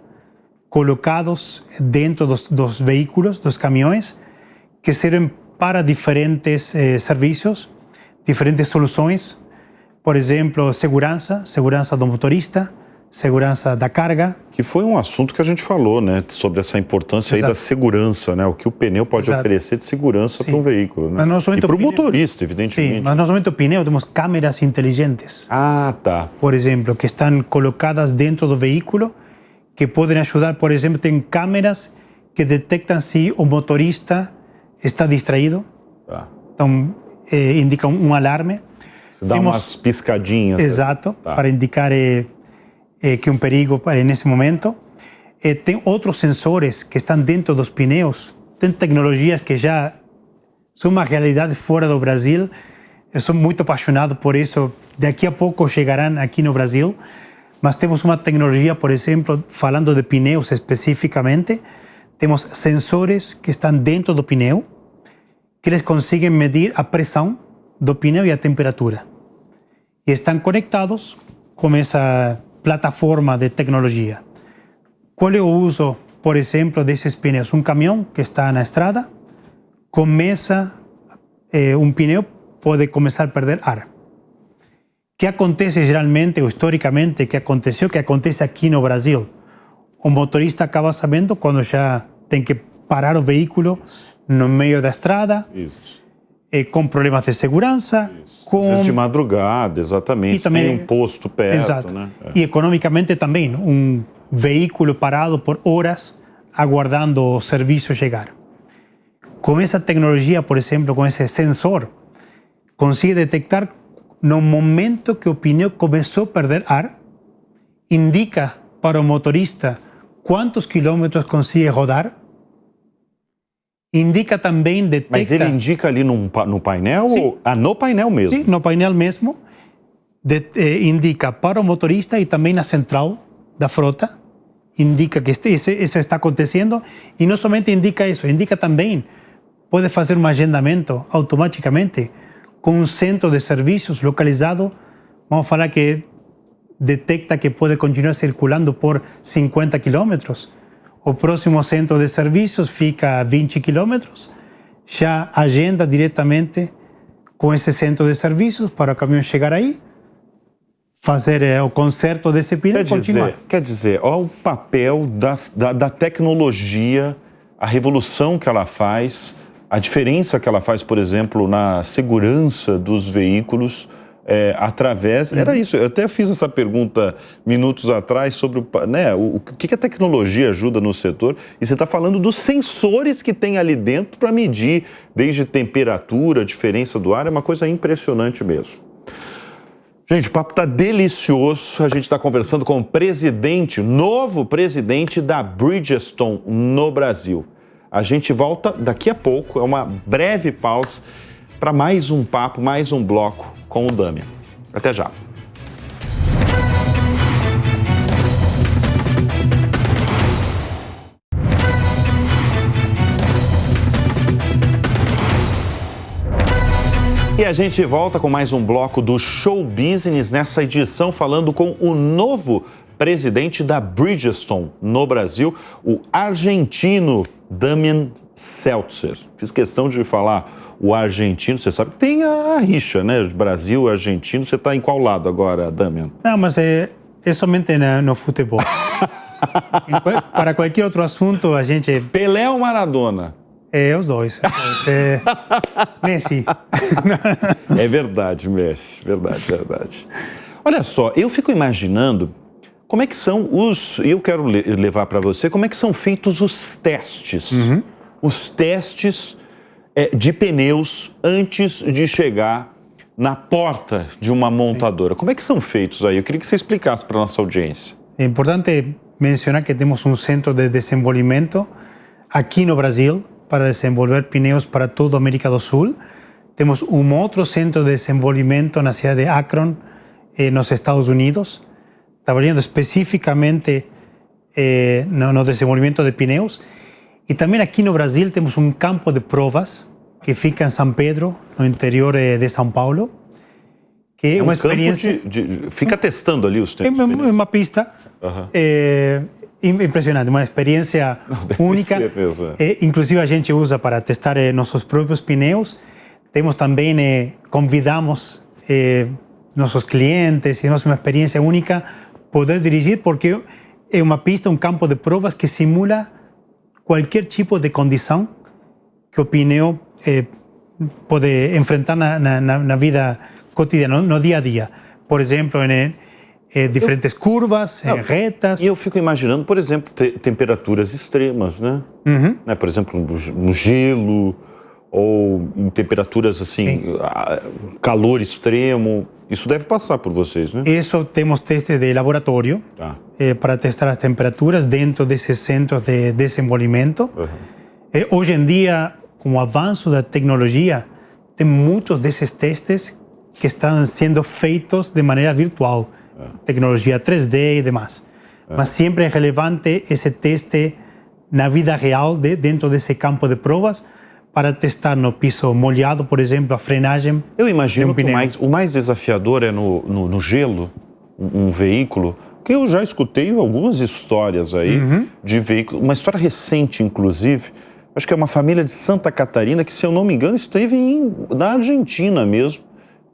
colocados dentro dos veículos, dos caminhões, que servem para diferentes serviços, diferentes soluções. Por exemplo, segurança do motorista, segurança da carga. Que foi um assunto que a gente falou, né? Sobre essa importância aí da segurança, né? O que o pneu pode oferecer de segurança para um veículo, né? E para o motorista, evidentemente. Sim, mas não somente o pneu, temos câmeras inteligentes. Ah, tá. Por exemplo, que estão colocadas dentro do veículo, que podem ajudar, por exemplo, tem câmeras que detectam se o motorista está distraído. Tá. Então, indicam um alarme. Você dá umas piscadinhas. Exato, para indicar que um perigo nesse momento. Tem outros sensores que estão dentro dos pneus. Tem tecnologias que já são uma realidade fora do Brasil. Eu sou muito apaixonado por isso. Daqui a pouco chegarão aqui no Brasil. Mas temos uma tecnologia, por exemplo, falando de pneus especificamente, temos sensores que estão dentro do pneu, que eles conseguem medir a pressão do pneu e a temperatura. E estão conectados com essa plataforma de tecnologia. Qual é o uso, por exemplo, desses pneus? Um caminhão que está na estrada, um pneu pode começar a perder ar. O que acontece geralmente, ou historicamente, que acontece aqui no Brasil? O motorista acaba sabendo quando já tem que parar o veículo no meio da estrada, com problemas de segurança. Às vezes de madrugada, exatamente, e também, sem um posto perto. Exato. Né? E economicamente também, um veículo parado por horas aguardando o serviço chegar. Com essa tecnologia, por exemplo, com esse sensor, consegue detectar no momento que o pneu começou a perder ar indica para o motorista quantos quilômetros consegue rodar. Indica também, detecta... Mas ele indica ali no painel? Sim. No painel mesmo? Sim, no painel mesmo. Indica para o motorista e também na central da frota. Indica que isso está acontecendo. E não somente indica isso, indica também, pode fazer um agendamento automaticamente com um centro de serviços localizado. Vamos falar que detecta que pode continuar circulando por 50 quilômetros. O próximo centro de serviços fica a 20 quilômetros, já agenda diretamente com esse centro de serviços para o caminhão chegar aí, fazer o conserto desse pneu e continuar. Quer dizer, olha o papel da tecnologia, a revolução que ela faz, a diferença que ela faz, por exemplo, na segurança dos veículos, através... Era isso, eu até fiz essa pergunta minutos atrás sobre o que a tecnologia ajuda no setor, e você está falando dos sensores que tem ali dentro para medir, desde temperatura, diferença do ar, é uma coisa impressionante mesmo. Gente, o papo está delicioso, a gente está conversando com o novo presidente da Bridgestone no Brasil. A gente volta daqui a pouco, é uma breve pausa para mais um papo, mais um bloco com o Damian. Até já. E a gente volta com mais um bloco do Show Business, nessa edição falando com o novo presidente da Bridgestone no Brasil, o argentino Damian Seltzer. Fiz questão de falar o argentino, você sabe que tem a rixa, né? Brasil, argentino, você está em qual lado agora, Damian? Não, mas é somente no futebol. Para qualquer outro assunto, a gente... Pelé ou Maradona? Os dois. Messi. É verdade, Messi. Verdade. Olha só, eu fico imaginando como é que são eu quero levar para você, como é que são feitos os testes. Os testes de pneus antes de chegar na porta de uma montadora. Sim. Como é que são feitos aí? Eu queria que você explicasse para a nossa audiência. É importante mencionar que temos um centro de desenvolvimento aqui no Brasil para desenvolver pneus para toda a América do Sul. Temos um outro centro de desenvolvimento na cidade de Akron, nos Estados Unidos, trabalhando especificamente no desenvolvimento de pneus. E também aqui no Brasil temos um campo de provas que fica em São Pedro, no interior de São Paulo, que é uma experiência... Fica testando ali os tempos. É uma pista impressionante, uma experiência única. Inclusive a gente usa para testar nossos próprios pneus. Temos também, convidamos nossos clientes, e temos uma experiência única poder dirigir, porque é uma pista, um campo de provas que simula qualquer tipo de condição que o pneu pode enfrentar na vida cotidiana, no dia a dia. Por exemplo, em diferentes curvas, retas. E eu fico imaginando, por exemplo, temperaturas extremas, né? Por exemplo, no gelo, ou em temperaturas assim, calor extremo. Isso deve passar por vocês, né? Isso temos testes de laboratório para testar as temperaturas dentro desses centros de desenvolvimento. Hoje em dia, com o avanço da tecnologia, tem muitos desses testes que estão sendo feitos de maneira virtual. Tecnologia 3D e demais. Mas sempre é relevante esse teste na vida real, dentro desse campo de provas, para testar no piso molhado, por exemplo, a frenagem. Eu imagino que o mais desafiador é no gelo, um veículo, que eu já escutei algumas histórias aí de veículo, uma história recente, inclusive, acho que é uma família de Santa Catarina, que, se eu não me engano, esteve na Argentina mesmo,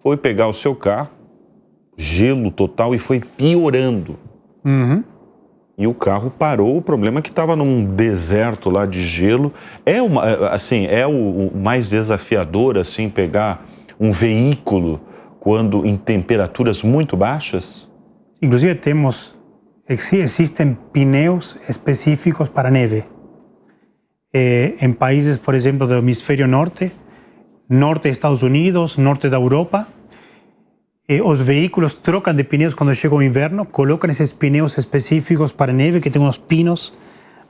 foi pegar o seu carro, gelo total, e foi piorando. E o carro parou, o problema é que estava num deserto lá de gelo. É o mais desafiador, assim, pegar um veículo quando em temperaturas muito baixas? Inclusive existem pneus específicos para neve. Em países, por exemplo, do hemisfério norte, norte dos Estados Unidos, norte da Europa, Os veículos trocam de pneus quando chega o inverno, colocam esses pneus específicos para neve, que tem uns pinos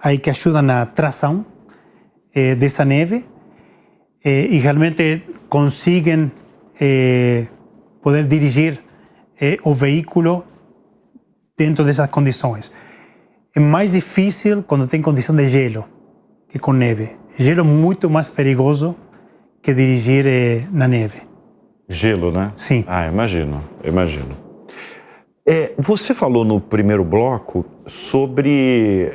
aí que ajudam na tração dessa neve, e realmente conseguem poder dirigir o veículo dentro dessas condições. É mais difícil quando tem condição de gelo que com neve. Gelo é muito mais perigoso que dirigir na neve. Gelo, né? Sim. Imagino. Você falou no primeiro bloco sobre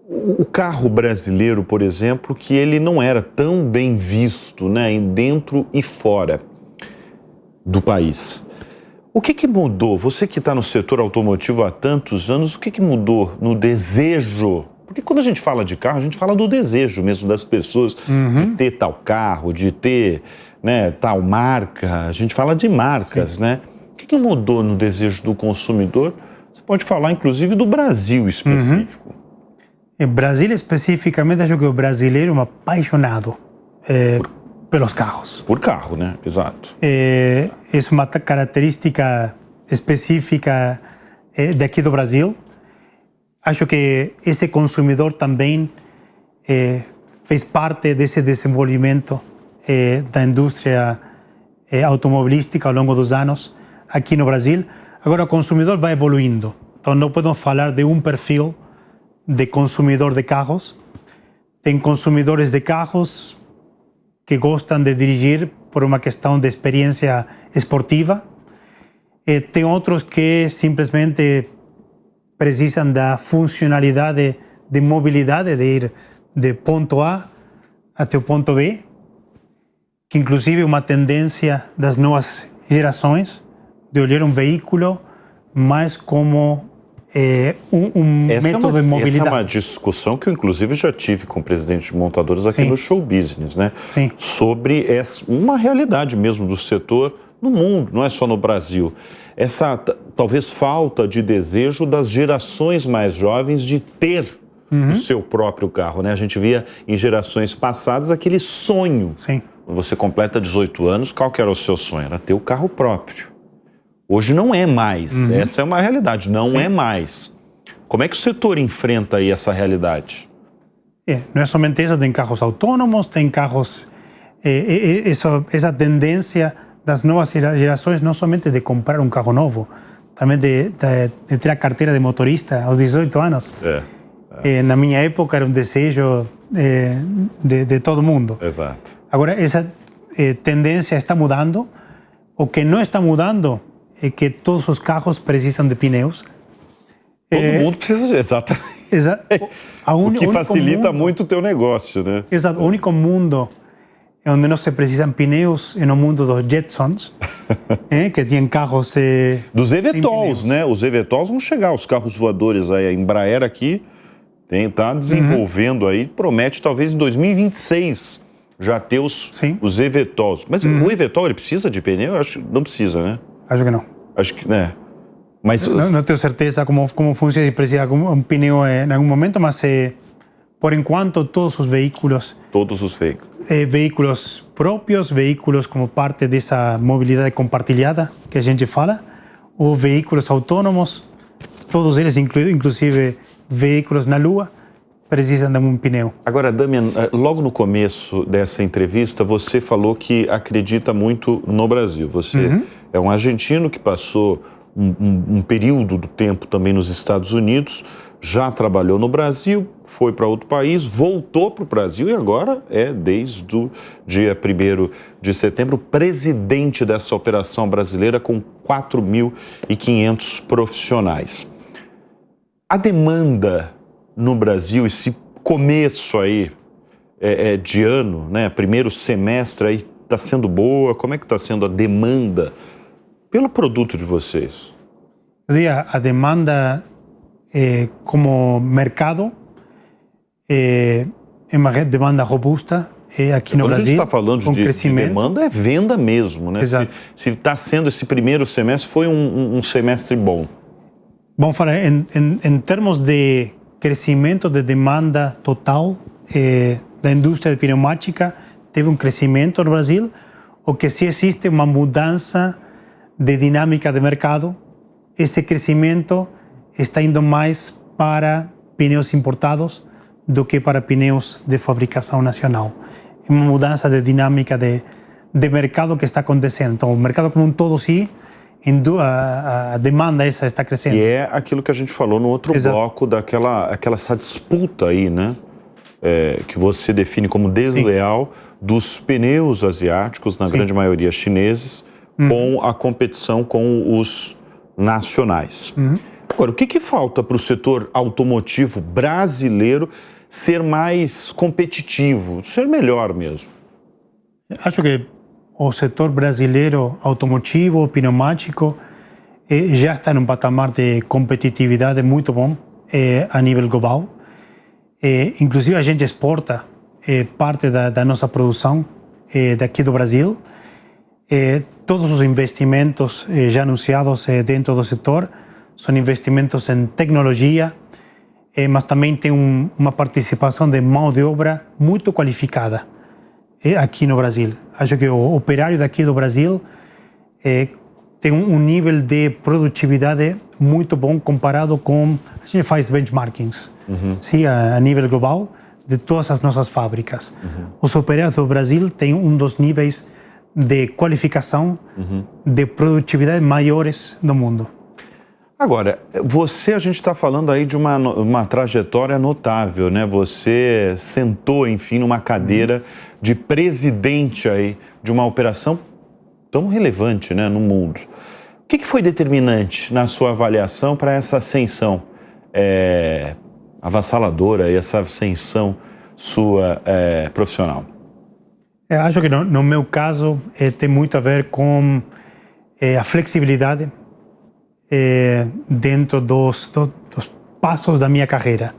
o carro brasileiro, por exemplo, que ele não era tão bem visto, né, dentro e fora do país. O que mudou? Você que está no setor automotivo há tantos anos, o que mudou no desejo? Porque quando a gente fala de carro, a gente fala do desejo mesmo das pessoas de ter tal carro, de ter, né, tal marca. A gente fala de marcas, sim, né? O que mudou no desejo do consumidor? Você pode falar, inclusive, do Brasil específico. Em Brasil, especificamente, acho que o brasileiro é um apaixonado pelos carros. Por carro, né? Exato. É uma característica específica daqui do Brasil. Acho que esse consumidor também fez parte desse desenvolvimento da indústria automobilística ao longo dos anos aqui no Brasil. Agora o consumidor vai evoluindo. Então não podemos falar de um perfil de consumidor de carros. Tem consumidores de carros que gostam de dirigir por uma questão de experiência esportiva. Tem outros que simplesmente precisam da funcionalidade de mobilidade, de ir de ponto A até o ponto B, que inclusive é uma tendência das novas gerações de olhar um veículo mais como método de mobilidade. Essa é uma discussão que eu, inclusive, já tive com o presidente de montadoras aqui no Show Business, né? Sim. Sobre uma realidade mesmo do setor no mundo, não é só no Brasil. Essa, talvez, falta de desejo das gerações mais jovens de ter o seu próprio carro, né? A gente via em gerações passadas aquele sonho. Sim. Quando você completa 18 anos, qual que era o seu sonho? Era ter o carro próprio. Hoje não é mais. Essa é uma realidade, não é mais. Como é que o setor enfrenta aí essa realidade? Não é somente isso, tem carros autônomos, tem carros... essa tendência das novas gerações, não somente de comprar um carro novo, também de ter a carteira de motorista aos 18 anos. Na minha época era um desejo de todo mundo. Exato. Agora, essa tendência está mudando. O que não está mudando é que todos os carros precisam de pneus. Todo mundo precisa, exatamente. O que facilita muito o teu negócio, né? Exato. O único mundo onde não se precisam pneus é no mundo dos Jetsons, que tinham carros dos eVTOLs, né? Os eVTOLs vão chegar, os carros voadores aí. A Embraer aqui está desenvolvendo aí, promete talvez em 2026 já ter os eVTOLs. Mas o eVTOL, ele precisa de pneu? Eu acho que não precisa, né? Acho que não. Acho que, né? Mas não tenho certeza como funciona, se precisa de um pneu em algum momento, mas por enquanto todos os veículos... Todos os veículos. Veículos próprios, veículos como parte dessa mobilidade compartilhada que a gente fala, ou veículos autônomos, todos eles, inclusive veículos na Lua, precisam de um pneu. Agora, Damian, logo no começo dessa entrevista, você falou que acredita muito no Brasil. Você é um argentino que passou um período do tempo também nos Estados Unidos, já trabalhou no Brasil, foi para outro país, voltou para o Brasil e agora desde o dia 1º de setembro, presidente dessa operação brasileira com 4.500 profissionais. A demanda no Brasil, esse começo aí de ano, né, primeiro semestre aí, está sendo boa? Como é que está sendo a demanda pelo produto de vocês? A demanda como mercado é uma demanda robusta aqui no Brasil. Quando a gente está falando de demanda, é venda mesmo, né? Exato. Se está sendo esse primeiro semestre, foi um semestre bom. Vamos falar em termos de crescimento de demanda total da indústria de pneumática, teve um crescimento no Brasil, o que sim existe uma mudança de dinâmica de mercado, esse crescimento está indo mais para pneus importados do que para pneus de fabricação nacional. É uma mudança de dinâmica de mercado que está acontecendo. Então, o mercado como um todo, sim, a demanda essa está crescendo. E é aquilo que a gente falou no outro bloco, essa disputa aí, né? Que você define como desleal dos pneus asiáticos, na grande maioria chineses, com a competição com os nacionais. Agora, o que falta para o setor automotivo brasileiro ser mais competitivo, ser melhor mesmo? Acho que o setor brasileiro automotivo, pneumático, já está num patamar de competitividade muito bom a nível global. Inclusive, a gente exporta parte da nossa produção daqui do Brasil. Todos os investimentos já anunciados dentro do setor são investimentos em tecnologia, mas também tem uma participação de mão de obra muito qualificada aqui no Brasil. Acho que o operário daqui do Brasil tem um nível de produtividade muito bom comparado com... A gente faz benchmarkings sim, a nível global de todas as nossas fábricas. Os operários do Brasil têm um dos níveis de qualificação, de produtividade maiores do mundo. Agora, a gente está falando aí de uma trajetória notável, né? Você sentou, enfim, numa cadeira de presidente aí de uma operação tão relevante, né, no mundo. O que foi determinante na sua avaliação para essa ascensão avassaladora e essa ascensão sua profissional? Eu acho que no meu caso tem muito a ver com a flexibilidade dentro dos passos da minha carreira.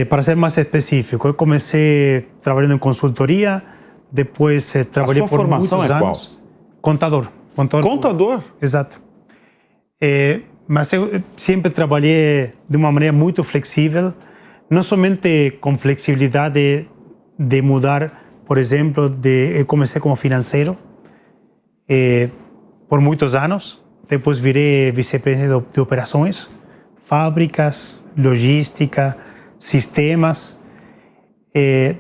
Para ser mais específico, eu comecei trabalhando em consultoria, depois trabalhei por muitos anos. A sua formação é qual? Contador. Contador? Exato. Mas eu sempre trabalhei de uma maneira muito flexível, não somente com flexibilidade de mudar, por exemplo, eu comecei como financeiro por muitos anos, depois virei vice-presidente de operações, fábricas, logística, sistemas,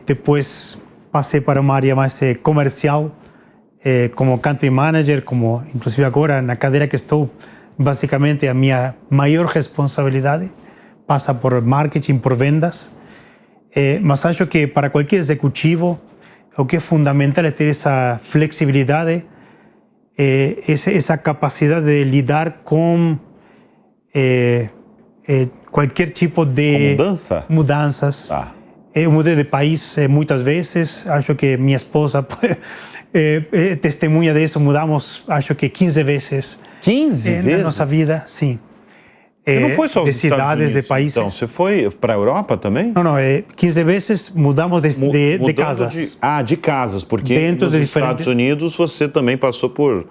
depois passei para uma área mais comercial, como country manager, como inclusive agora na cadeira que estou, basicamente a minha maior responsabilidade passa por marketing, por vendas, mas acho que para qualquer executivo o que é fundamental é ter essa flexibilidade, essa capacidade de lidar com qualquer tipo de mudanças. Eu mudei de país muitas vezes, acho que minha esposa testemunha disso, mudamos acho que 15 vezes. 15 vezes? Na nossa vida, sim. E não foi só os Estados Unidos, de países. Então, você foi para a Europa também? Não, 15 vezes mudamos de casas. De casas, porque dentro nos Estados Unidos você também passou por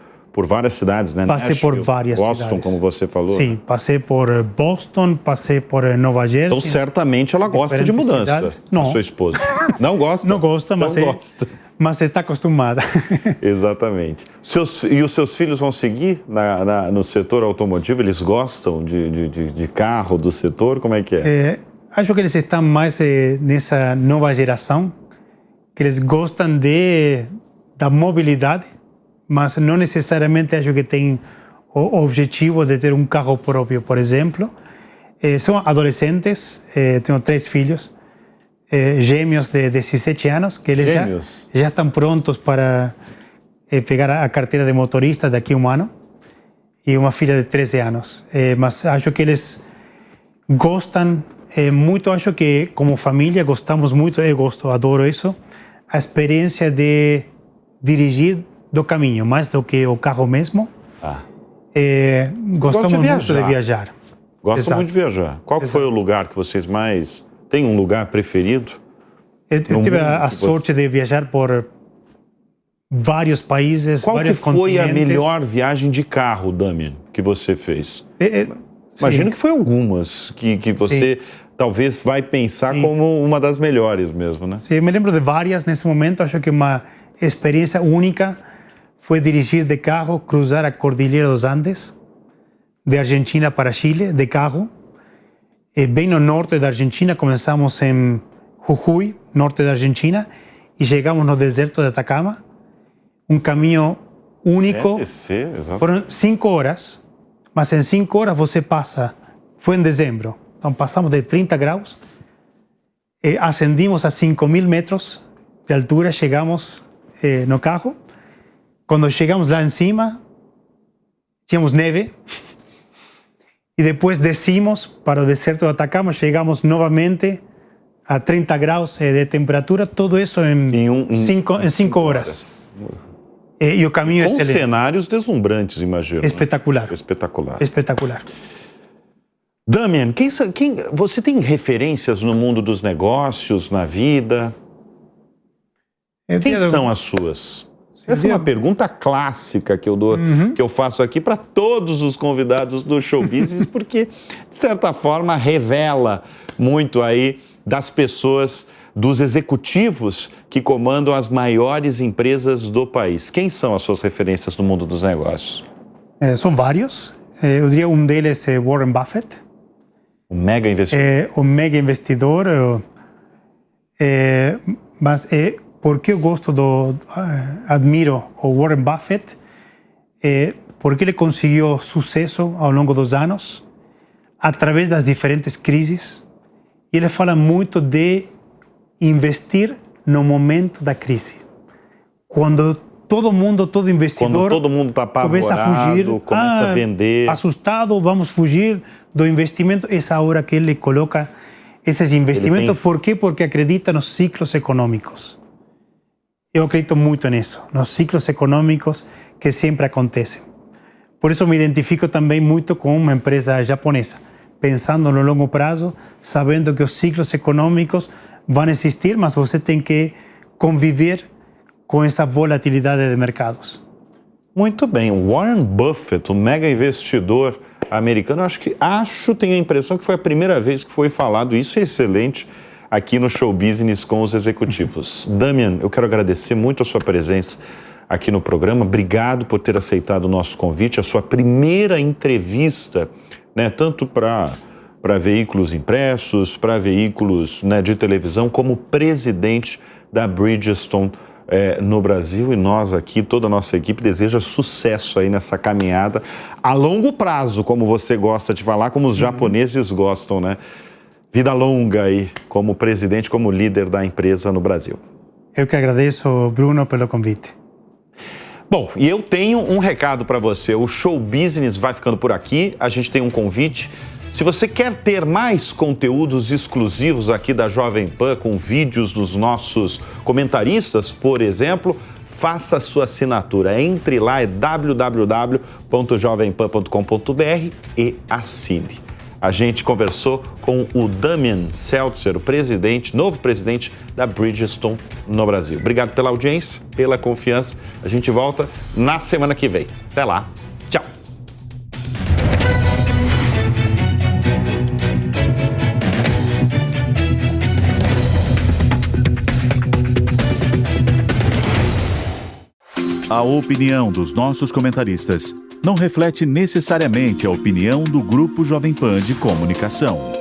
várias cidades, né? Passei por várias cidades. Boston, como você falou. Sim, passei por Boston, passei por Nova Jersey. Então, certamente ela gosta de mudança, cidades. Não. A sua esposa. Não gosta? Não gosta, mas está acostumada. Exatamente. E os seus filhos vão seguir no setor automotivo? Eles gostam de carro, do setor? Como é que é? Acho que eles estão mais nessa nova geração, que eles gostam da mobilidade, mas não necessariamente acho que tem o objetivo de ter um carro próprio, por exemplo. São adolescentes, tenho 3 filhos, gêmeos de 17 anos, que eles já estão prontos para pegar a carteira de motorista daqui a um ano, e uma filha de 13 anos. Mas acho que eles gostam muito, acho que como família gostamos muito, adoro isso, a experiência de dirigir do caminho, mais do que o carro mesmo. Gostamos muito de viajar. Gosto muito de viajar. Qual foi o lugar que vocês mais... Tem um lugar preferido? Eu tive a sorte de viajar por vários países, vários continentes. Qual que foi a melhor viagem de carro, Damian, que você fez? Imagino que foi algumas, que você talvez vai pensar como uma das melhores mesmo, né? Sim, eu me lembro de várias nesse momento. Acho que uma experiência única foi dirigir de carro, cruzar a Cordilheira dos Andes, de Argentina para Chile, de carro. Bem no norte da Argentina, começamos em Jujuy, norte da Argentina, e chegamos no deserto de Atacama. Caminho único. Deve ser, exatamente. Foram 5 horas, mas em 5 horas você passa, foi em dezembro, então passamos de 30 graus, ascendimos a 5.000 metros de altura, chegamos no carro. Quando chegamos lá em cima, tínhamos neve, e depois descimos para o deserto de Atacama, chegamos novamente a 30 graus de temperatura, tudo isso em 5 horas. E o caminho com excelente. Cenários deslumbrantes, imagino. Espetacular. Né? Espetacular. Espetacular. Damian, você tem referências no mundo dos negócios, na vida? Quem são as suas? Essa é uma pergunta clássica que eu dou, que eu faço aqui para todos os convidados do Show Business, porque, de certa forma, revela muito aí das pessoas, dos executivos que comandam as maiores empresas do país. Quem são as suas referências no mundo dos negócios? São vários. Eu diria um deles é Warren Buffett. Um mega investidor. Um mega investidor. Mas por que eu admiro o Warren Buffett? Porque ele conseguiu sucesso ao longo dos anos, através das diferentes crises. E ele fala muito de investir no momento da crise. Quando todo investidor... Quando todo mundo está apavorado, começa a fugir, começa a vender. Assustado, vamos fugir do investimento. Essa hora que ele coloca esses investimentos. Por quê? Porque acredita nos ciclos econômicos. Eu acredito muito nisso, nos ciclos econômicos que sempre acontecem. Por isso me identifico também muito com uma empresa japonesa, pensando no longo prazo, sabendo que os ciclos econômicos vão existir, mas você tem que conviver com essa volatilidade de mercados. Muito bem. Warren Buffett, um mega investidor americano, tenho a impressão que foi a primeira vez que foi falado, isso é excelente, aqui no Show Business com os executivos. Damian, eu quero agradecer muito a sua presença aqui no programa. Obrigado por ter aceitado o nosso convite, a sua primeira entrevista, né, tanto para veículos impressos, para veículos, né, de televisão, como presidente da Bridgestone no Brasil. E nós aqui, toda a nossa equipe, deseja sucesso aí nessa caminhada a longo prazo, como você gosta de falar, como os japoneses gostam, né? Vida longa aí como presidente, como líder da empresa no Brasil. Eu que agradeço, Bruno, pelo convite. Bom, e eu tenho um recado para você. O Show Business vai ficando por aqui. A gente tem um convite. Se você quer ter mais conteúdos exclusivos aqui da Jovem Pan, com vídeos dos nossos comentaristas, por exemplo, faça a sua assinatura. Entre lá, é www.jovempan.com.br e assine. A gente conversou com o Damian Seltzer, o novo presidente da Bridgestone no Brasil. Obrigado pela audiência, pela confiança. A gente volta na semana que vem. Até lá. Tchau. A opinião dos nossos comentaristas não reflete necessariamente a opinião do Grupo Jovem Pan de Comunicação.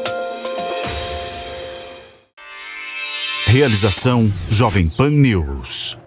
Realização Jovem Pan News.